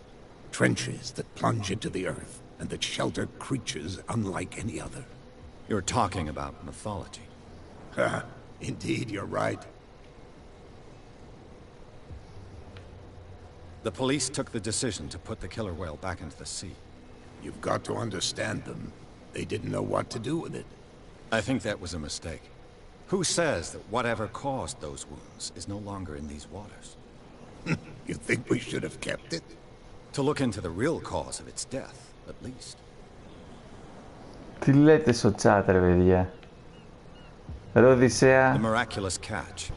Trenches that plunge into the earth and that shelter creatures unlike any other. You're talking about mythology. Indeed, you're right. The police took the decision to put the killer whale back into the sea. You've got to understand them. They didn't know what to do with it. I think that was a mistake. Who says that whatever caused those wounds is no longer in these waters? You think we should have kept it? To look into the real cause of its death, at least. Τι λέτε στο chat, ρε παιδιά. Ροδισέα. The miraculous catch.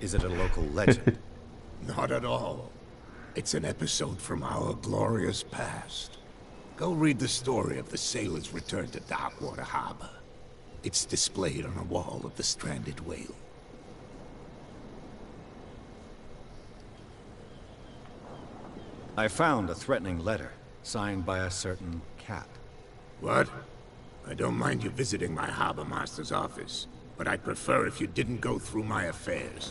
Is it a local legend? Not at all. It's an episode from our glorious past. Go read the story of the sailor's return to Darkwater Harbor. It's displayed on a wall of the stranded whale. I found a threatening letter, signed by a certain cat. What? I don't mind you visiting my harbor master's office, but I'd prefer if you didn't go through my affairs.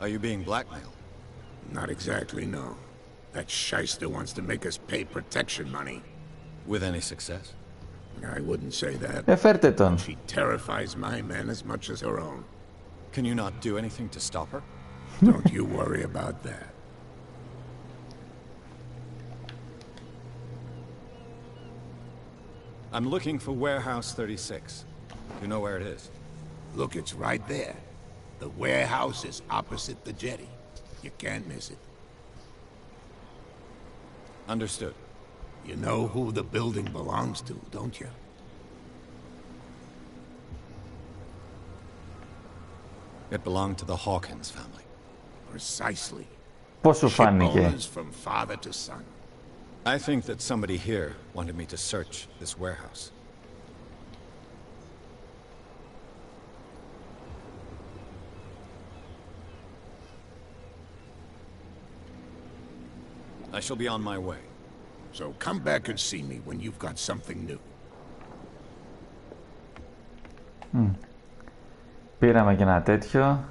Are you being blackmailed? Not exactly, no. That shyster wants to make us pay protection money. With any success? I wouldn't say that. Εφέρτε τον. She terrifies my men as much as her own. Can you not do anything to stop her? Don't you worry about that. I'm looking for Warehouse 36. You know where it is? Look, it's right there. The warehouse is opposite the jetty. You can't miss it. Understood. You know who the building belongs to, don't you? It belonged to the Hawkins family. Precisely. Πώς σου φάνηκε? Shipowners from father to son. I think that somebody here wanted me to search this warehouse. I shall be on my way. So come back and see me when you've got something new. Πήραμε και ένα τέτοιο.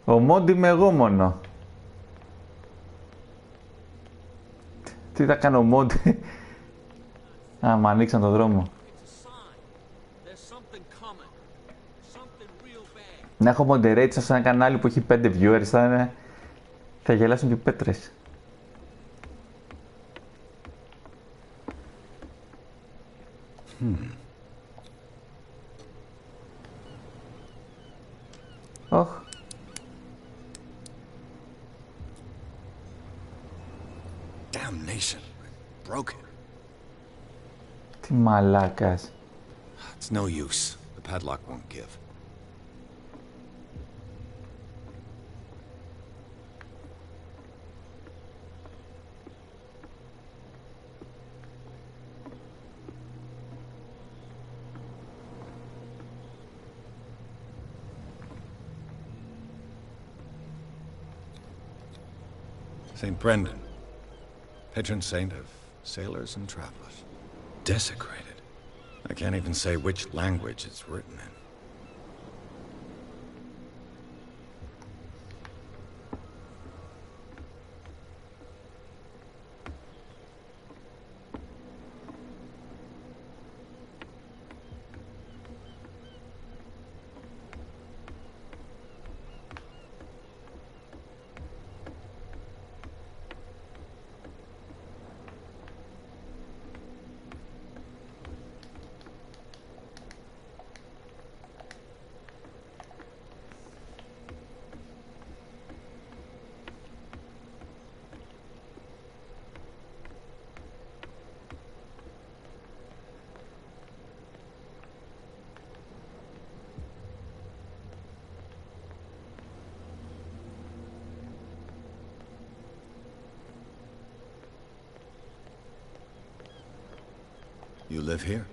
Ο Μόντι είμαι εγώ μόνο. Τι θα κάνω ο Μόντι? Α, μου ανοίξαν τον δρόμο. Να έχω moderate σε ένα κανάλι που έχει 5 viewers, θα γελάσουν και πέτρες. Ωχ. Damnation. Broken. Τι μαλάκας. It's no use. The padlock won't give. St. Brendan, patron saint of sailors and travelers. Desecrated. I can't even say which language it's written in. You live here?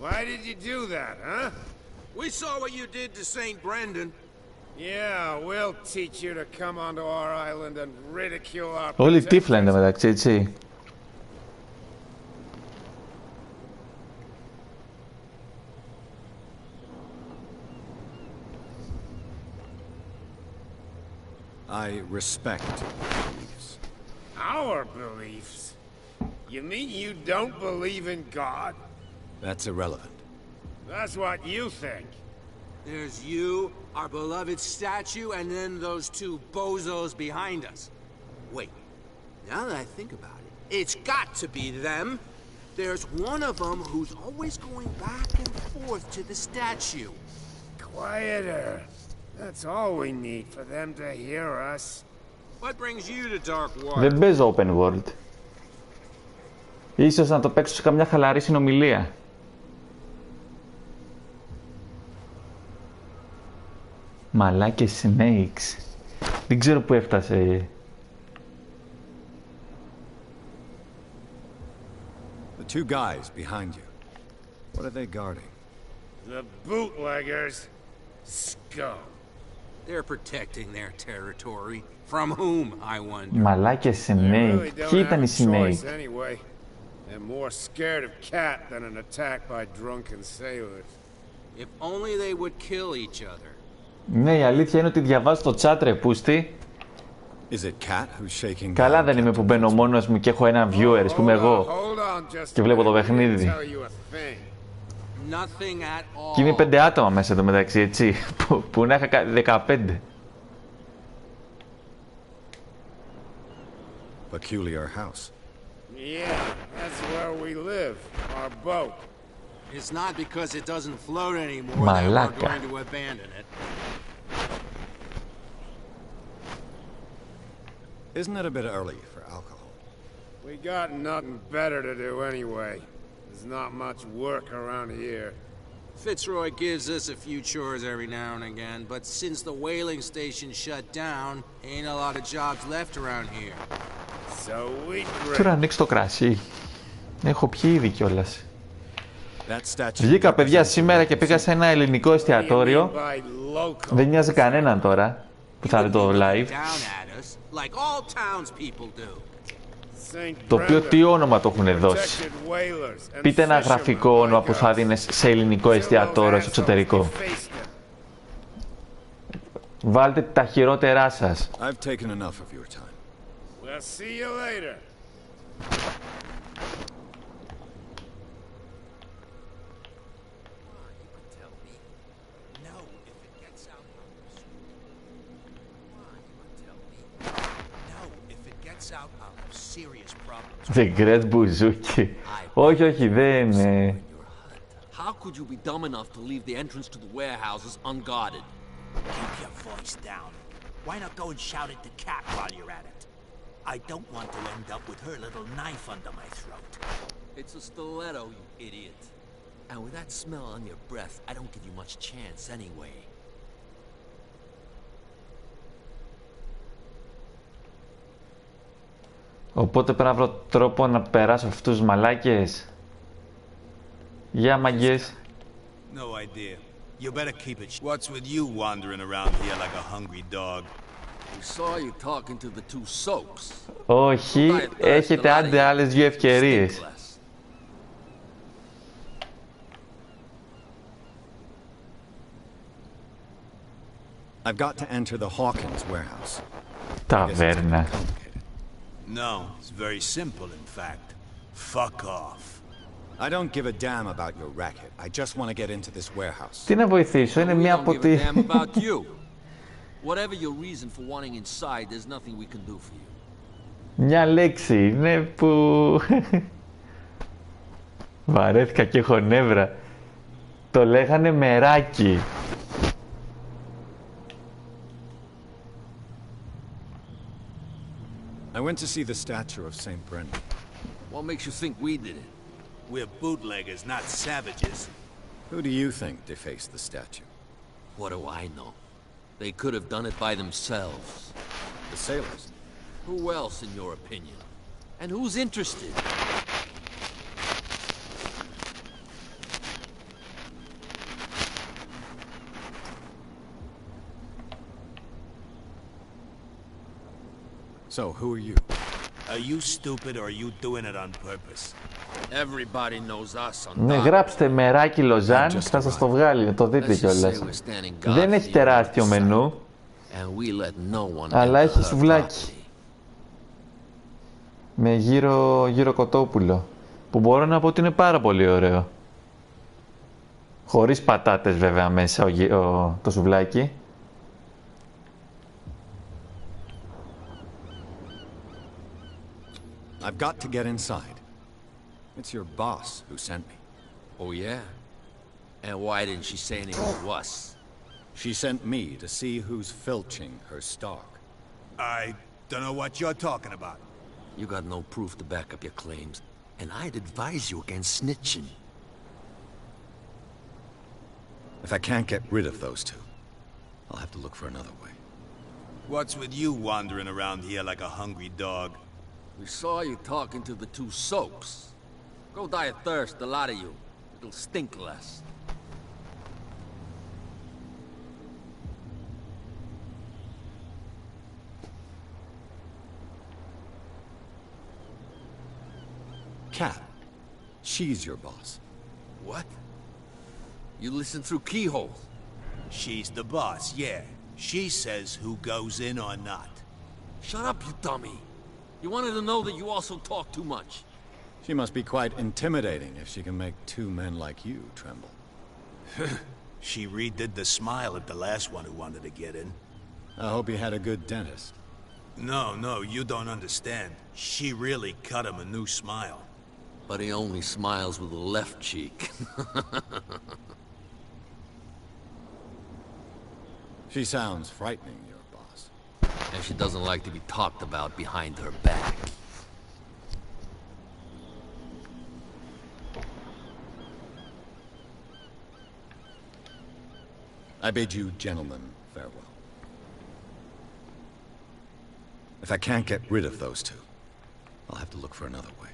Why did you do that, huh? We saw what you did to St. Brendan. Yeah, we'll teach you to come onto our island and ridicule our Όλοι τύφλα είναι μεταξύ, έτσι. I respect beliefs. Our beliefs? You mean you don't believe in God? That's irrelevant. That's what you think. There's you, our beloved statue, and then those two bozos behind us. Wait, now that I think about it, it's got to be them. There's one of them who's always going back and forth to the statue. Quieter. That's all we need for them to hear us. What brings you to Dark Water? Δεν παίζω open world. Ίσως να το παίξω σε καμιά χαλαρή συνομιλία. Μαλάκες snakes. Δεν ξέρω που έφτασε. The two guys behind you. What are they guarding? The bootleggers. Scum. They're protecting their territory. From whom, I wonder? Μαλάκες snake. Ποιοι ήταν οι snake? Anyway. They're more scared of cat than an attack by drunken sailors. If only they would kill each other. Ναι, η αλήθεια είναι ότι διαβάζω το chat, ρε πούστη. Καλά δεν είμαι που μπαίνω μόνος μου και έχω έναν viewer, που είμαι εγώ. Και βλέπω το παιχνίδι. Και είναι 5 άτομα μέσα εδώ μεταξύ, έτσι. Που να είχα 15. Peculiar house. Yeah, that's where we live. Our boat. It's not because it doesn't float anymore that we're going to abandon it. Isn't it a bit early for alcohol? We got nothing better to do anyway. There's not much work around here. Fitzroy gives us a few chores every now and again, but since the whaling station shut down, ain't a lot of jobs left around here. So we Τώρα ανοίξει το κρασί. Έχω πιει ήδη κιόλας. Βγήκα, παιδιά, σήμερα και πήγα σε ένα ελληνικό εστιατόριο. Δεν νοιάζει κανέναν τώρα που θα δει το live. Το οποίο τι όνομα το έχουν δώσει? Πείτε ένα γραφικό όνομα που θα δίνεις σε ελληνικό εστιατόριο στο εξωτερικό. Βάλτε τα χειρότερά σας. The Great Μπουζούκι. Όχι, όχι, δεν είναι. How could you be dumb enough to leave the entrance to the warehouses unguarded? Keep your voice down. Why not go and shout at the cat while you're at it? I don't want to end up with her little knife under my throat. It's a stiletto, you idiot. And with that smell on your breath, I don't give you much chance anyway. Οπότε πρέπει να βρω τρόπο να περάσω αυτούς τους μαλάκες. Γεια, μαγκές. No idea. You better keep it. What's with you wandering around here like a hungry dog? We saw you talking to the two soaks. Όχι, έχετε άντε άλλες δύο ευκαιρίες. I've got to enter the Hawkins warehouse. Ταβέρνα. No, it's very simple, in fact. Fuck off. I don't give a damn about your racket. I just want to get into this warehouse. Τι να βοηθήσω, είναι μία από τη... Whatever your reason for wanting inside, there's nothing we can do for you. Μια λέξη είναι που... Βαρέθηκα και έχω νεύρα. Το λέγανε μεράκι. I went to see the statue of St. Brendan. What makes you think we did it? We're bootleggers, not savages. Who do you think defaced the statue? What do I know? They could have done it by themselves. The sailors? Who else, in your opinion? And who's interested? So, who are you? Are you stupid or are you doing it on purpose? Everybody knows us on Ναι, γράψτε μεράκι Λοζάν, θα σας το βγάλει, να το δείτε κιόλας. Δεν έχει τεράστιο μενού, αλλά έχει σουβλάκι. Με γύρο κοτόπουλο, που μπορώ να πω ότι είναι πάρα πολύ ωραίο. Χωρίς πατάτες βέβαια μέσα το σουβλάκι. I've got to get inside. It's your boss who sent me. Oh, yeah? And why didn't she say anything to us? She sent me to see who's filching her stock. I don't know what you're talking about. You got no proof to back up your claims, and I'd advise you against snitching. If I can't get rid of those two, I'll have to look for another way. What's with you wandering around here like a hungry dog? We saw you talking to the two soaks. Go die of thirst, the lot of you. It'll stink less. Cat. She's your boss. What? You listen through keyholes. She's the boss, yeah. She says who goes in or not. Shut up, you dummy. You wanted to know that you also talk too much. She must be quite intimidating if she can make two men like you tremble. She redid the smile at the last one who wanted to get in. I hope he had a good dentist. No, you don't understand. She really cut him a new smile. But he only smiles with the left cheek. She sounds frightening, your boss. And she doesn't like to be talked about behind her back. I bid you gentlemen farewell. If I can't get rid of those two, I'll have to look for another way.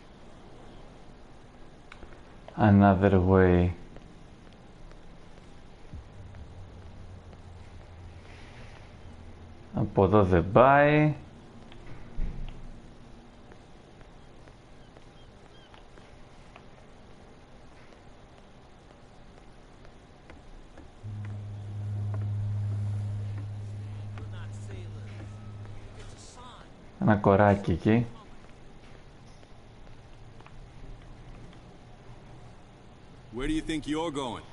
Another way. Από εδώ δεν πάει. Ένα κοράκι εκεί. Where do you think you're going?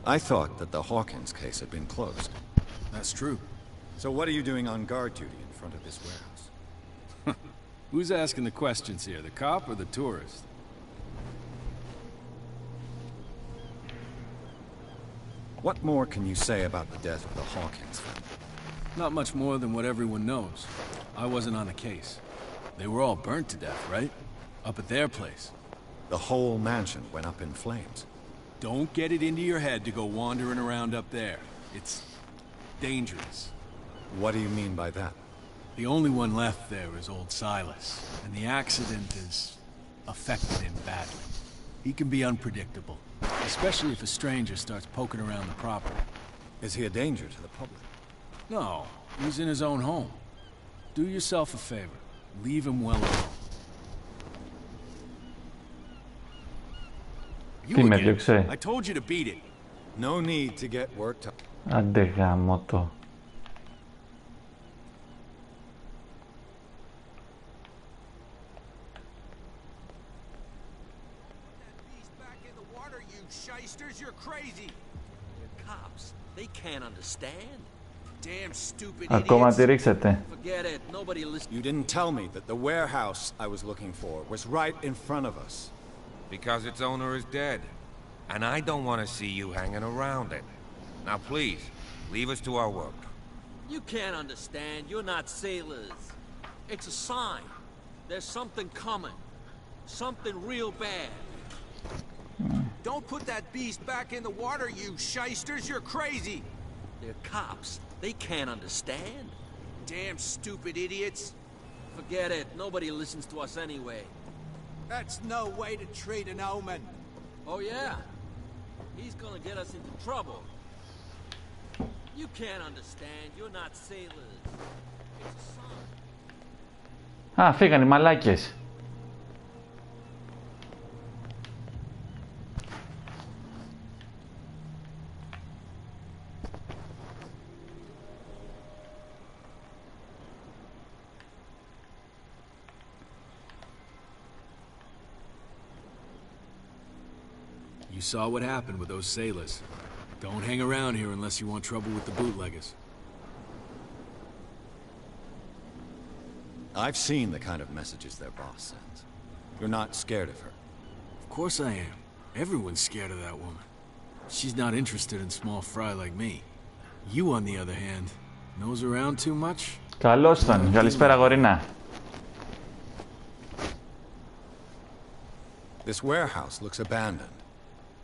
I thought that the Hawkins case had been closed. That's true. So what are you doing on guard duty in front of this warehouse? Who's asking the questions here, the cop or the tourist? What more can you say about the death of the Hawkins family? Not much more than what everyone knows. I wasn't on the case. They were all burnt to death, right? Up at their place. The whole mansion went up in flames. Don't get it into your head to go wandering around up there. It's dangerous. What do you mean by that? The only one left there is old Silas, and the accident has affected him badly. He can be unpredictable, especially if a stranger starts poking around the property. Is he a danger to the public? No, he's in his own home. Do yourself a favor. Leave him well alone. Τι με διώξε. I told you to beat it. No need to get worked up. Άντε γαμώτο. They can't understand. Damn stupid Ακόμα τη ρίξετε. Forget it. Nobody listens. You didn't tell me that the warehouse I was looking for was right in front of us. Because its owner is dead. And I don't want to see you hanging around it. Now please, leave us to our work. You can't understand. You're not sailors. It's a sign. There's something coming. Something real bad. Don't put that beast back in the water, you shysters! You're crazy! They're cops. They can't understand. Damn stupid idiots! Forget it. Nobody listens to us anyway. That's no way to treat an omen. Oh yeah? He's gonna get us into trouble. You can't understand. You're not sailors. It's a sign. Α, φύγαν οι μαλάκες. You saw what happened with those sailors. Don't hang around here unless you want trouble with the bootleggers. I've seen the kind of messages their boss sends. You're not scared of her. Of course I am. Everyone's scared of that woman. She's not interested in small fry like me. You, on the other hand, nose around too much? Καλώς τον. Καλησπέρα, γορίνα. This warehouse looks abandoned.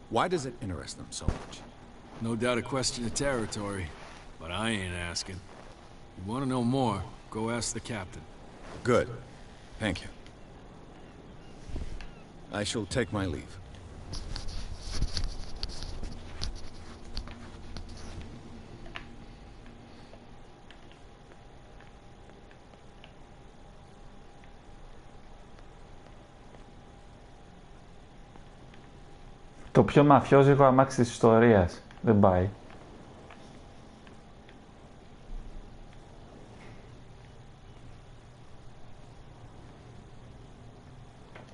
Why does it interest them so much? No doubt a question of territory, but I ain't asking. You want to know more, go ask the captain. Good. Thank you. I shall take my leave. Το πιο μαφιόζικο αμάξι της ιστορίας. Δεν πάει.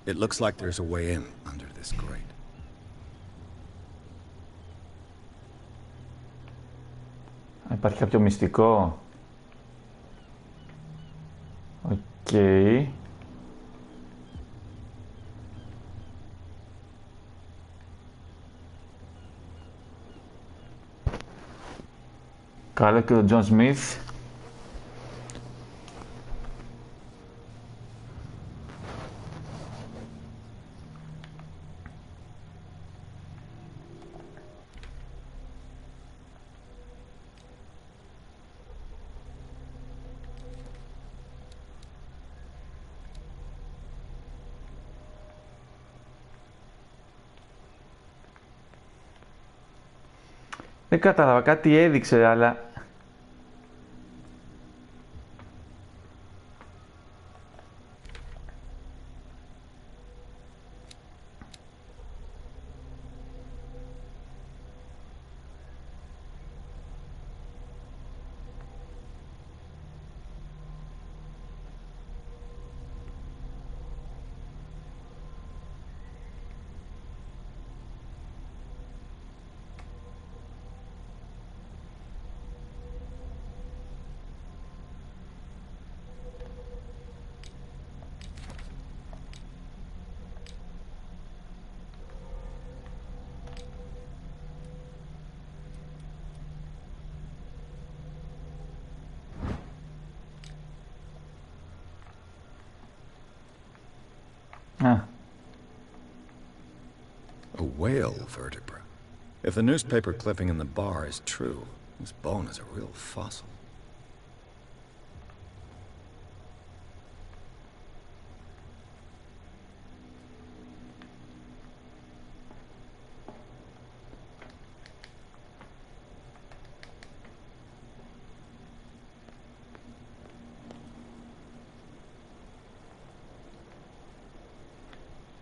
It looks like there's a way in under this grate. Υπάρχει κάποιο μυστικό. Οκ. Καλό και τον Τζον Σμιθ. Δεν κατάλαβα, κάτι έδειξε, αλλά... A whale vertebra. If the newspaper clipping in the bar is true, this bone is a real fossil.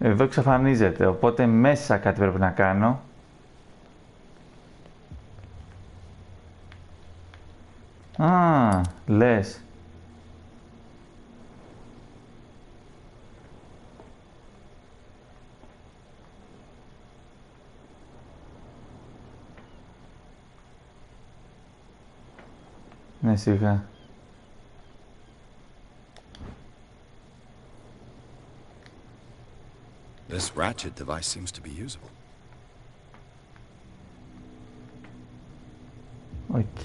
Εδώ εξαφανίζεται, οπότε μέσα κάτι πρέπει να κάνω. Α, λες. Ναι, σιγά. This ratchet device seems to be usable. Οκ.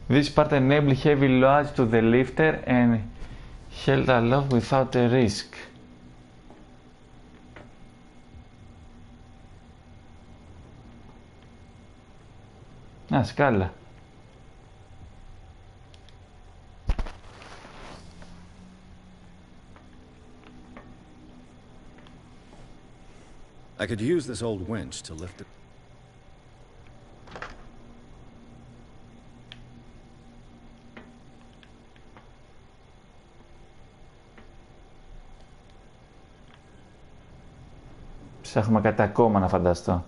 This part enable heavy loads to the lifter and held aloft without a risk. Α, σκάλα. I could use this old winch to lift it. Ψάχνουμε κάτι ακόμα να φανταστώ.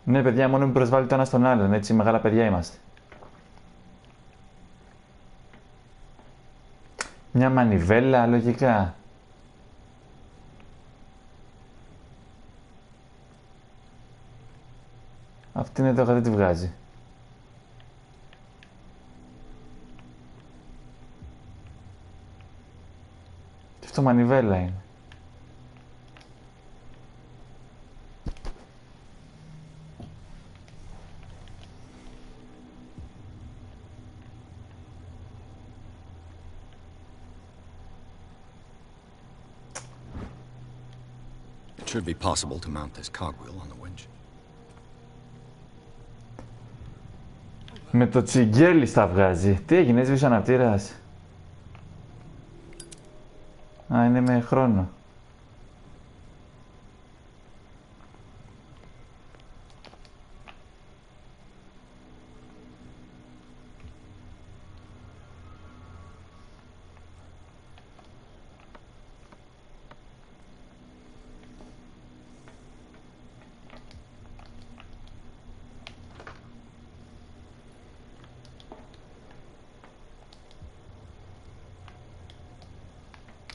Ναι, παιδιά, μόνο μην προσβάλλει το ένα στον άλλον, έτσι μεγάλα παιδιά είμαστε. Μια μανιβέλα, λογικά. Αυτή είναι εδώ, δεν τη βγάζει. Και αυτό μανιβέλα είναι. It should be possible to mount this cogwheel on the winch. Με το τσιγκέλι στα βγάζει. Τι έγινε, έσβησε ο αναπτήρας. Α, είναι με χρόνο.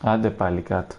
Άντε πάλι κάτω.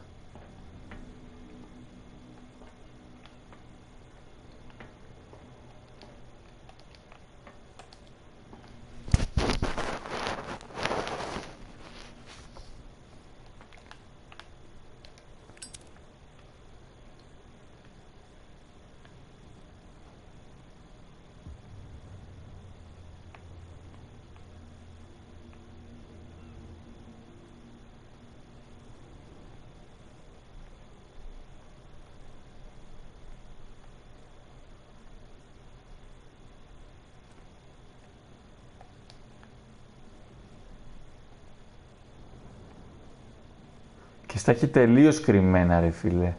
Και στα έχει τελείως κρυμμένα, ρε φίλε.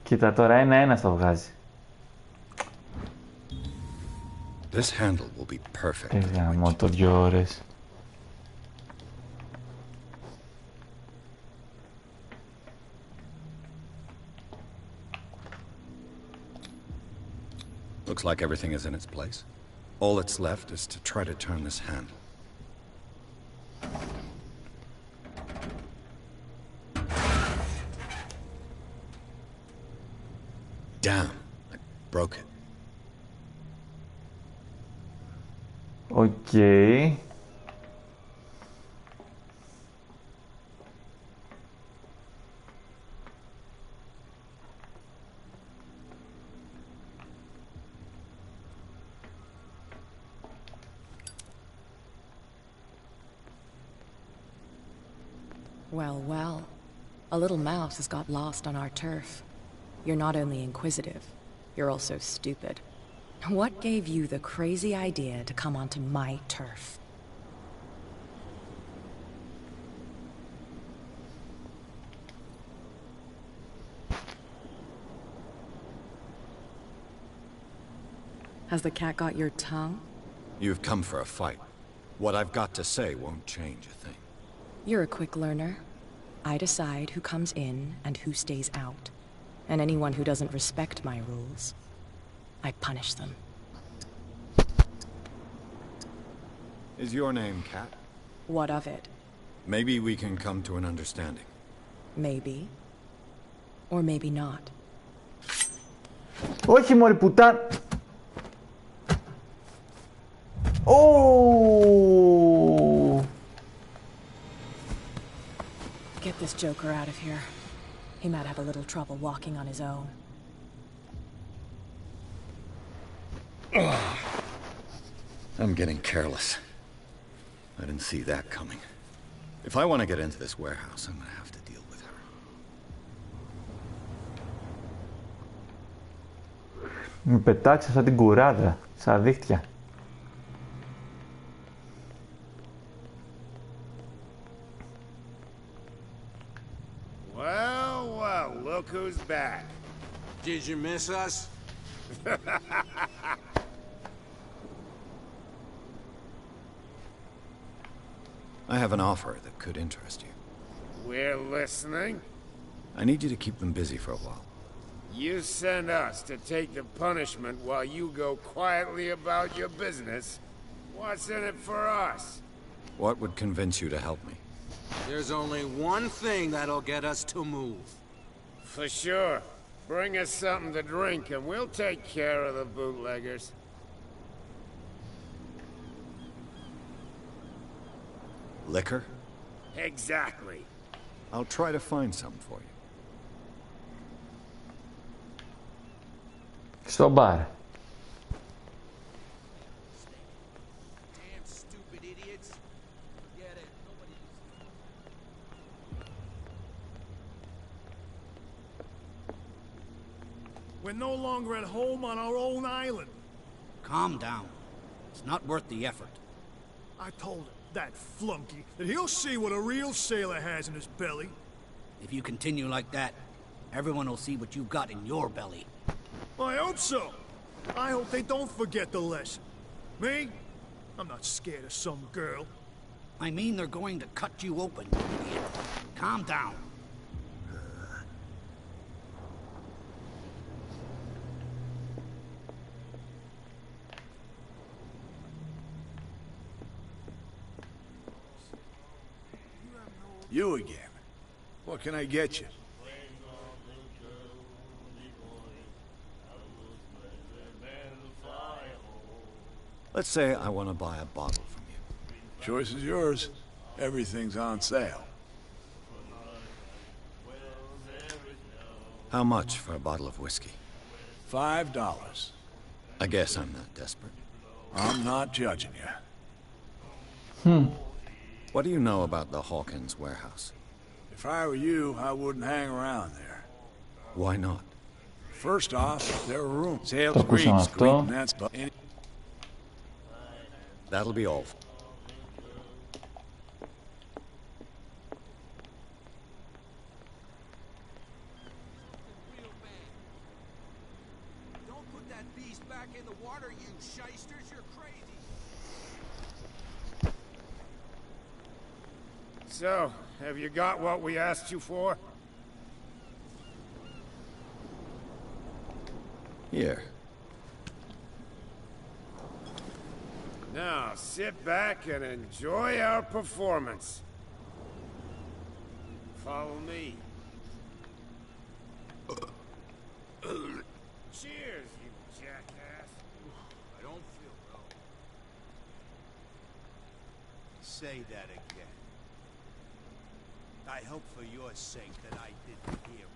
Κοίτα τώρα, ένα-ένα στο βγάζει. This handle will be perfect. Γαμώ το 2 ώρες. Looks like everything is in its place. All that's left is to try to turn this handle. Damn, I broke it. Okay. Well, well. A little mouse has got lost on our turf. You're not only inquisitive, you're also stupid. What gave you the crazy idea to come onto my turf? Has the cat got your tongue? You've come for a fight. What I've got to say won't change a thing. You're a quick learner. I decide who comes in and who stays out. And anyone who doesn't respect my rules, I punish them. Is your name Cat? What of it? Maybe we can come to an understanding. Maybe. Or maybe not. Όχι μωρή πουτά... Oh! Get this joker out of here. He might have a little trouble walking on his own. I'm getting careless. I didn't see that coming. If I want to get into this warehouse, I'm gonna have to deal with her. Με πετάξει σαν την κουράδα, σαν δίχτυα. Well, look who's back. Did you miss us? I have an offer that could interest you. We're listening. I need you to keep them busy for a while. You send us to take the punishment while you go quietly about your business. What's in it for us? What would convince you to help me? There's only one thing that'll get us to move. For sure. Bring us something to drink and we'll take care of the bootleggers. Liquor? Exactly. I'll try to find some for you. Στο μπαρ. Damn stupid idiots. Forget it. We're no longer at home on our own island. Calm down. It's not worth the effort. I told him, that flunky, that he'll see what a real sailor has in his belly. If you continue like that, everyone will see what you've got in your belly. I hope so. I hope they don't forget the lesson. Me? I'm not scared of some girl. I mean they're going to cut you open, you idiot. Calm down. You again. What can I get you? Let's say I want to buy a bottle from you. Choice is yours. Everything's on sale. How much for a bottle of whiskey? $5. I guess I'm not desperate. I'm not judging you. What do you know about the Hawkins warehouse? If I were you, I wouldn't hang around there. Why not? First off, there are rooms. Sales Το ακούσαμε greetings, αυτό. and that's That'll be all. Don't put that beast back in the water, you shysters. You're crazy. So, have you got what we asked you for? Here. Now, sit back and enjoy our performance. Follow me. Cheers, you jackass. I don't feel well. Say that again. I hope for your sake that I didn't hear it.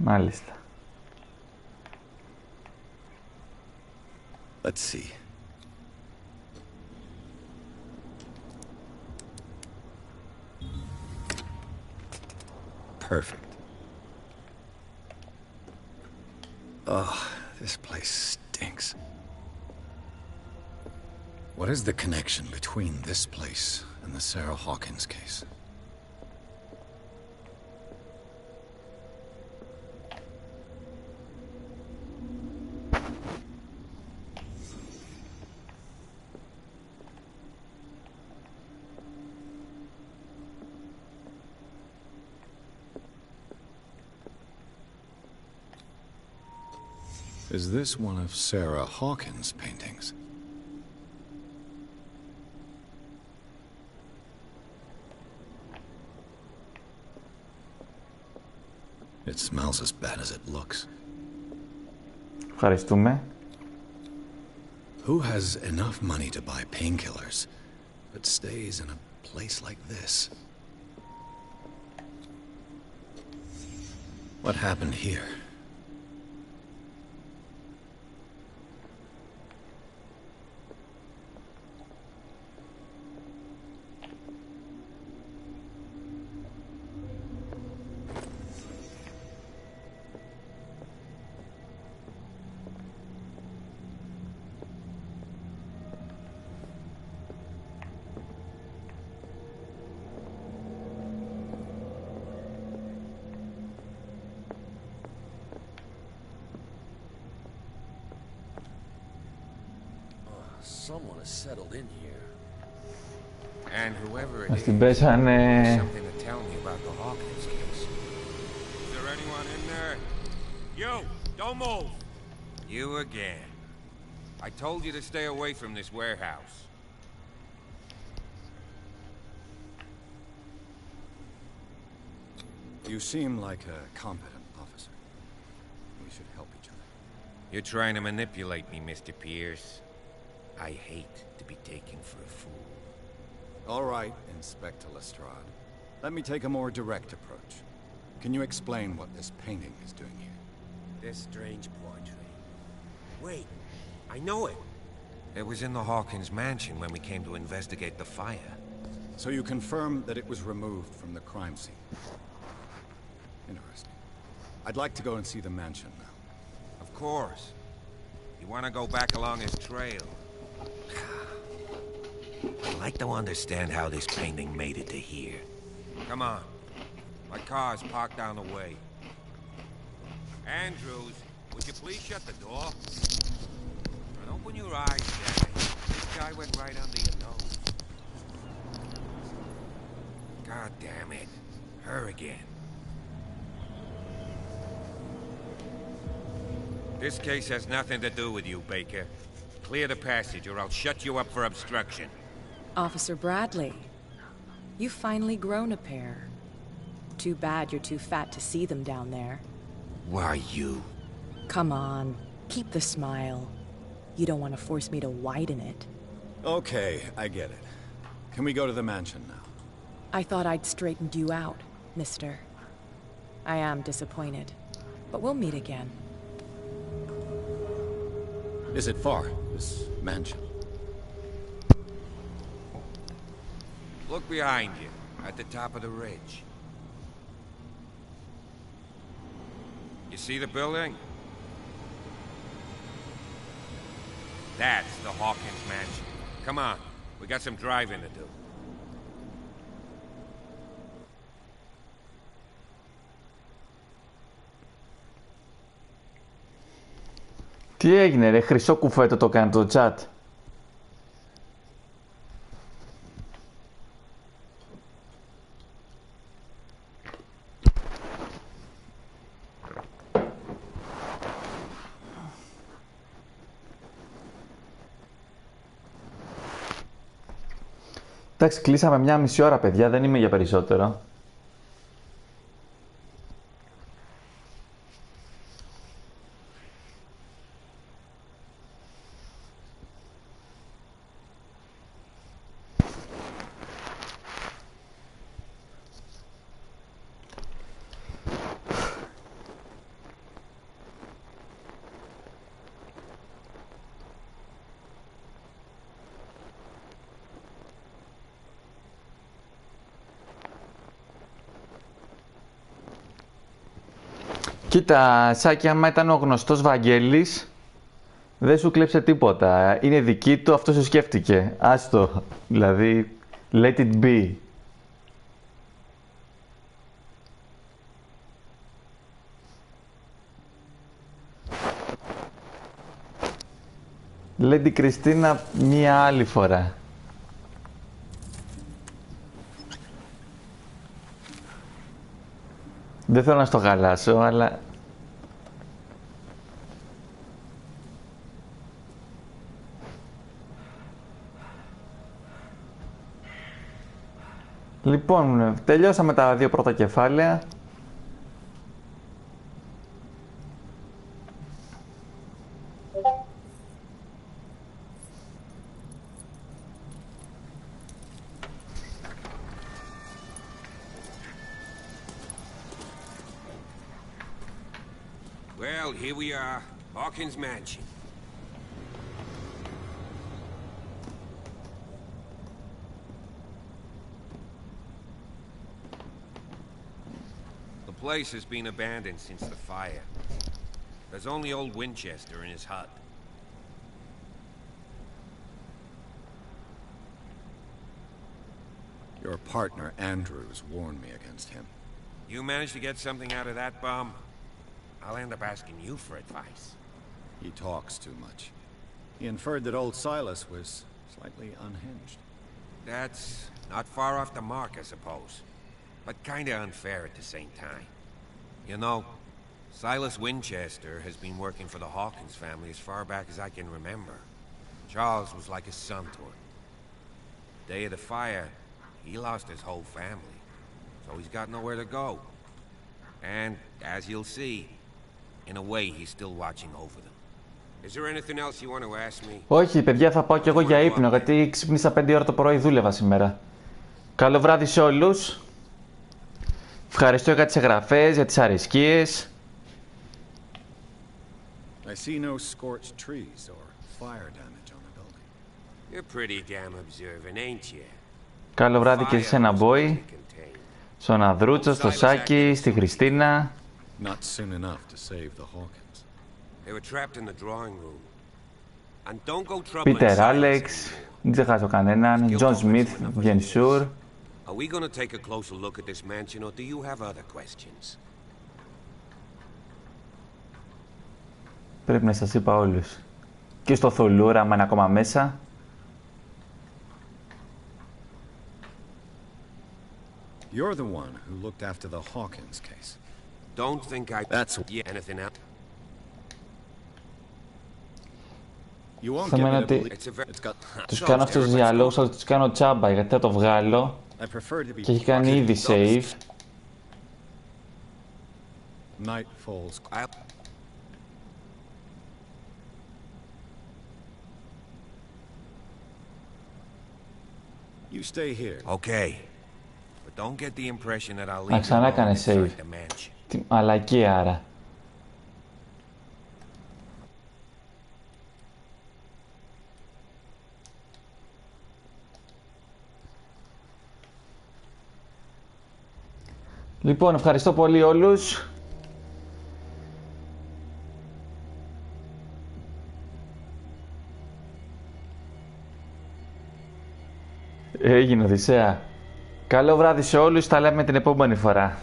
Μάλιστα. Let's see. Perfect. Oh, this place stinks. What is the connection between this place and the Sarah Hawkins case? Is this one of Sarah Hawkins' paintings? It smells as bad as it looks. Ευχαριστούμε. Who has enough money to buy painkillers, but stays in a place like this? What happened here? Someone has settled in here. And whoever it Μας is, την πέσανε. has something to tell me about the Hawkins case. Is there anyone in there? You! Don't move! You again. I told you to stay away from this warehouse. You seem like a competent officer. We should help each other. You're trying to manipulate me, Mr. Pierce. I hate to be taken for a fool. All right, Inspector Lestrade. Let me take a more direct approach. Can you explain what this painting is doing here? This strange portrait. Wait, I know it. It was in the Hawkins mansion when we came to investigate the fire. So you confirm that it was removed from the crime scene? Interesting. I'd like to go and see the mansion now. Of course. You want to go back along his trail? I'd like to understand how this painting made it to here. Come on. My car's parked down the way. Andrews, would you please shut the door? And open your eyes, Danny. This guy went right under your nose. God damn it. Her again. This case has nothing to do with you, Baker. Clear the passage or I'll shut you up for obstruction. Officer Bradley, you've finally grown a pair. Too bad you're too fat to see them down there. Why, you? Come on, keep the smile. You don't want to force me to widen it. Okay, I get it. Can we go to the mansion now? I thought I'd straightened you out, mister. I am disappointed, but we'll meet again. Is it far, this mansion? Look behind you, at the top of the ridge. You see the building? That's the Hawkins mansion. Come on, we got some driving to do. Τι έγινε ρε, χρυσό κουφέτο το κάνει το chat. Εντάξει, κλείσαμε 1,5 ώρα, παιδιά, δεν είμαι για περισσότερο. Κοίτα, Σάκη, άμα ήταν ο γνωστός Βαγγέλης, δεν σου κλέψε τίποτα. Είναι δική του, αυτό σου σκέφτηκε. Άστο, δηλαδή, let it be. Λέει την Κριστίνα μία άλλη φορά. Δεν θέλω να στο χαλάσω, αλλά... Λοιπόν, τελειώσαμε τα 2 πρώτα κεφάλαια. Well, here we are, Hawkins Mansion. The place has been abandoned since the fire. There's only old Winchester in his hut. Your partner, Andrews, warned me against him. You managed to get something out of that bum? I'll end up asking you for advice. He talks too much. He inferred that old Silas was slightly unhinged. That's not far off the mark, I suppose. But kinda unfair at the same time. You know, Silas Winchester has been working for the Hawkins family as far back as I can remember. Charles was like a son to him. The day of the fire, he lost his whole family. So he's got nowhere to go. And, as you'll see, in a way he's still watching over them. Is there anything else you want to ask me? Όχι, παιδιά, θα πάω κι εγώ για ύπνο, γιατί ξύπνησα 5 ώρα το πρωί, δούλευα σήμερα. Καλό βράδυ σε όλους. Ευχαριστώ για τις εγγραφές, για τις αρισκίες. I see no scorched trees or fire damage on the building. You're pretty damn observant, ain't you? Καλό βράδυ και σε ένα μπόι, στον Ανδρούτσο, στο Σάκη, στη Χριστίνα. Not soon enough to save the Hawkins. They were trapped in the drawing room. And don't go troubling Πίτερ Silas Άλεξ, δεν ξεχάσω κανέναν. Τζον Σμιθ, bien sûr. Are we going to take a closer look at this mansion, or do you have other questions? Πρέπει να σας είπα όλους. Και στο Θολούρα, άμα είναι ακόμα μέσα. You're the one who looked after the Hawkins case. Don't think I... That's... anything else? You won't Θα get μένα me to ότι believe it's got... τους κάνω αυτούς τους διαλόγους, αλλά τους κάνω τσάμπα, γιατί θα το βγάλω. I prefer to be Και έχει κάνει ήδη save. Night falls. You stay here. Okay. But don't get the impression that I'll Α, leave ξανά you alone έκανε inside save. the mansion. Τι μαλακία άρα. Λοιπόν, ευχαριστώ πολύ όλους. Έγινε, Οδυσσέα. Καλό βράδυ σε όλους, τα λέμε την επόμενη φορά.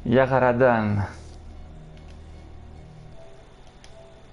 Γεια χαραντάν.